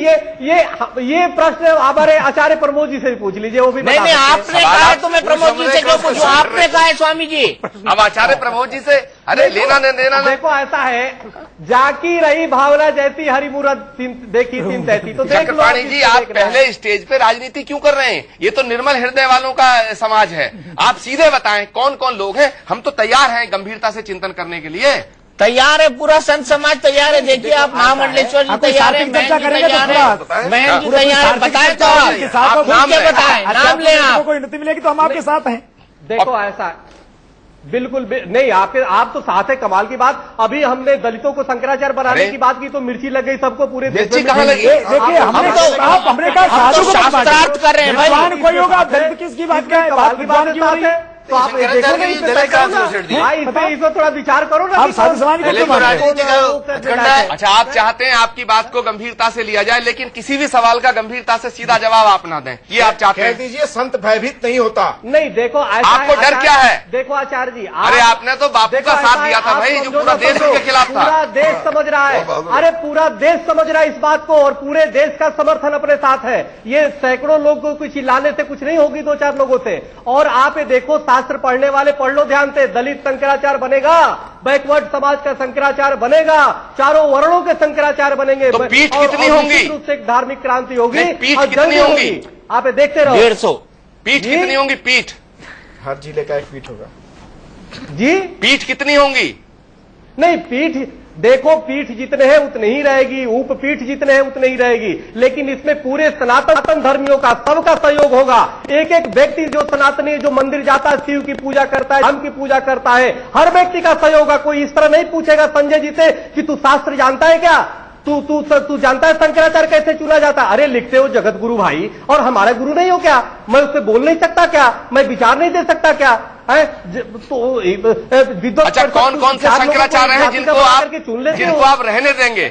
ये प्रश्न हमारे आचार्य प्रमोद जी से भी पूछ लीजिए, वो भी नहीं, आपने कहा है तो मैं प्रमोद जी से क्यों पूछूं? आपने कहा है स्वामी जी। अब आचार्य प्रमोद जी से अरे लेना देना। देखो ऐसा है, जाकी रही भावना जैसी हरि मूरत देखी तीन तैसी। तो देख लो जी, आप पहले स्टेज पे राजनीति क्यों कर रहे हैं? ये तो निर्मल हृदय वालों का समाज है। आप सीधे बताएं कौन कौन लोग हैं। हम तो तैयार हैं गंभीरता से चिंतन करने के लिए। तैयार है, पूरा संत समाज तैयार है। देखिए आप महामंडलेश्वर जी तैयार है, मैं तैयार है, मैं जी तैयार है। बताएं तो आप नाम बताएं, नाम ले आप। कोई उन्नति मिलेगी तो हम आपके साथ हैं। देखो ऐसा बिल्कुल नहीं, आप तो साथ है। कमाल की बात, अभी हमने दलितों को शंकराचार्य बनाने की बात की तो मिर्ची लग गई सबको पूरे देश में। कहाँ लगी? देखिए हमने कहा साधु को शास्त्रार्थ कर रहे हैं भाई। कोई होगा दलित किसकी बात क्या है? बात की बात की बात है तो आप देखो नहीं, इसमें थोड़ा विचार करो ना। आप साधु समाज को अच्छा आप चाहते हैं आपकी बात को गंभीरता से लिया जाए, लेकिन किसी भी सवाल का गंभीरता से सीधा जवाब आप ना दें, ये आप चाहते हैं? कह दीजिए संत भयभीत नहीं होता। नहीं देखो आपको डर क्या है? देखो आचार्य जी, अरे आपने तो बापू का साथ दिया था भाई, जो पूरा देश के खिलाफ था। पूरा देश समझ रहा है, अरे पूरा देश समझ रहा है इस बात को, और पूरे देश का समर्थन अपने साथ है। ये सैकड़ों लोगों को चिल्लाने से कुछ नहीं होगी, 2-4 लोगों से। और आप ये देखो, शास्त्र पढ़ने वाले पढ़ लो ध्यान से, दलित शंकराचार्य बनेगा, बैकवर्ड समाज का शंकराचार्य बनेगा, चारों वर्णों के शंकराचार्य बनेंगे। तो पीठ कितनी होंगी? रूप से एक धार्मिक क्रांति होगी। पीठ कितनी होंगी? आप देखते रहो। 150 पीठ कितनी होंगी? पीठ हर जिले का एक पीठ होगा जी। पीठ कितनी होंगी? नहीं, पीठ देखो, पीठ जितने हैं उतने ही रहेगी, उपपीठ जितने हैं उतने ही रहेगी। लेकिन इसमें पूरे सनातन धर्मियों का सबका सहयोग होगा। एक एक व्यक्ति जो सनातनी, जो मंदिर जाता है, शिव की पूजा करता है, राम की पूजा करता है, हर व्यक्ति का सहयोग होगा। कोई इस तरह नहीं पूछेगा संजय जी से कि तू शास्त्र जानता है क्या, तू जानता है शंकराचार्य कैसे चुना जाता? अरे लिखते हो जगत गुरु भाई, और हमारा गुरु नहीं हो क्या? मैं उससे बोल नहीं सकता क्या? मैं विचार नहीं दे सकता क्या? तो अच्छा कौन कौन से शंकराचार्य हैं जिनको आप रहने देंगे?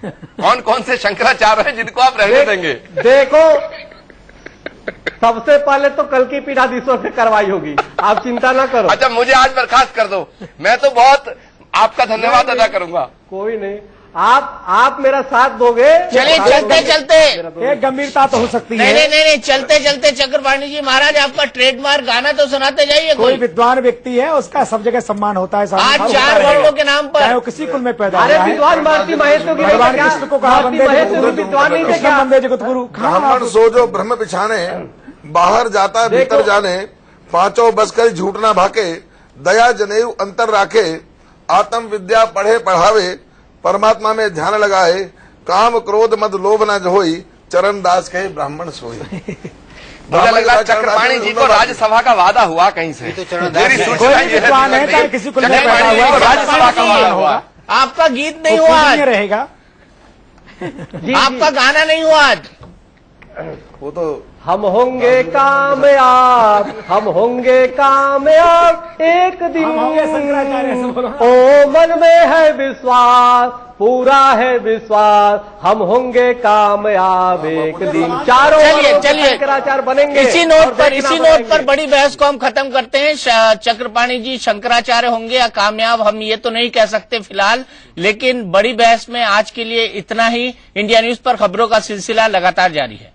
कौन कौन से शंकराचार्य हैं जिनको आप रहने देंगे? देखो सबसे पहले तो कल की पीठाधीशों से कार्रवाई होगी, आप चिंता ना करो। अच्छा मुझे आज बर्खास्त कर दो, मैं तो बहुत आपका धन्यवाद अदा करूंगा। कोई नहीं, आप मेरा साथ दोगे। चलिए चलते एक गंभीरता तो हो सकती है। नहीं, चलते चक्रपाणी जी महाराज, आपका ट्रेडमार्क गाना तो सुनाते जाइए। कोई विद्वान व्यक्ति है, उसका सब जगह सम्मान होता है। आज 4 वर्णों के नाम पर, चाहे वो किसी कुल में पैदा अरे विद्वान महर्षि महेश भगवान कृष्ण को कहा विद्वान नहीं देखा वंदे जगत गुरु। ब्राह्मण सो जो ब्रह्म पिछाने, बाहर जाता भीतर जाने, पांचों बस कर झूठ ना भाके, दया जनेऊ अंतर राखे, आत्म विद्या पढ़े पढ़ावे, परमात्मा में ध्यान लगाए, काम क्रोध मद लोभ न होई, चरण दास कहे ब्राह्मण सोई। मुझे लग रहा चक्रपाणी जी को राज्यसभा का वादा हुआ कहीं से। मेरी सूचना ये है किसी को राज्यसभा का वादा हुआ। आपका गीत नहीं हुआ आज, रहेगा आपका गाना नहीं हुआ आज। वो तो हम होंगे कामयाब, हम होंगे कामयाब एक दिन। ओ मन में है विश्वास, पूरा है विश्वास, हम होंगे कामयाब एक दिन। चारों चलिए शंकराचार्य बनेंगे। इसी नोट पर बड़ी बहस को हम खत्म करते हैं। चक्रपाणी जी शंकराचार्य होंगे या कामयाब, हम ये तो नहीं कह सकते फिलहाल, लेकिन बड़ी बहस में आज के लिए इतना ही। इंडिया न्यूज पर खबरों का सिलसिला लगातार जारी है।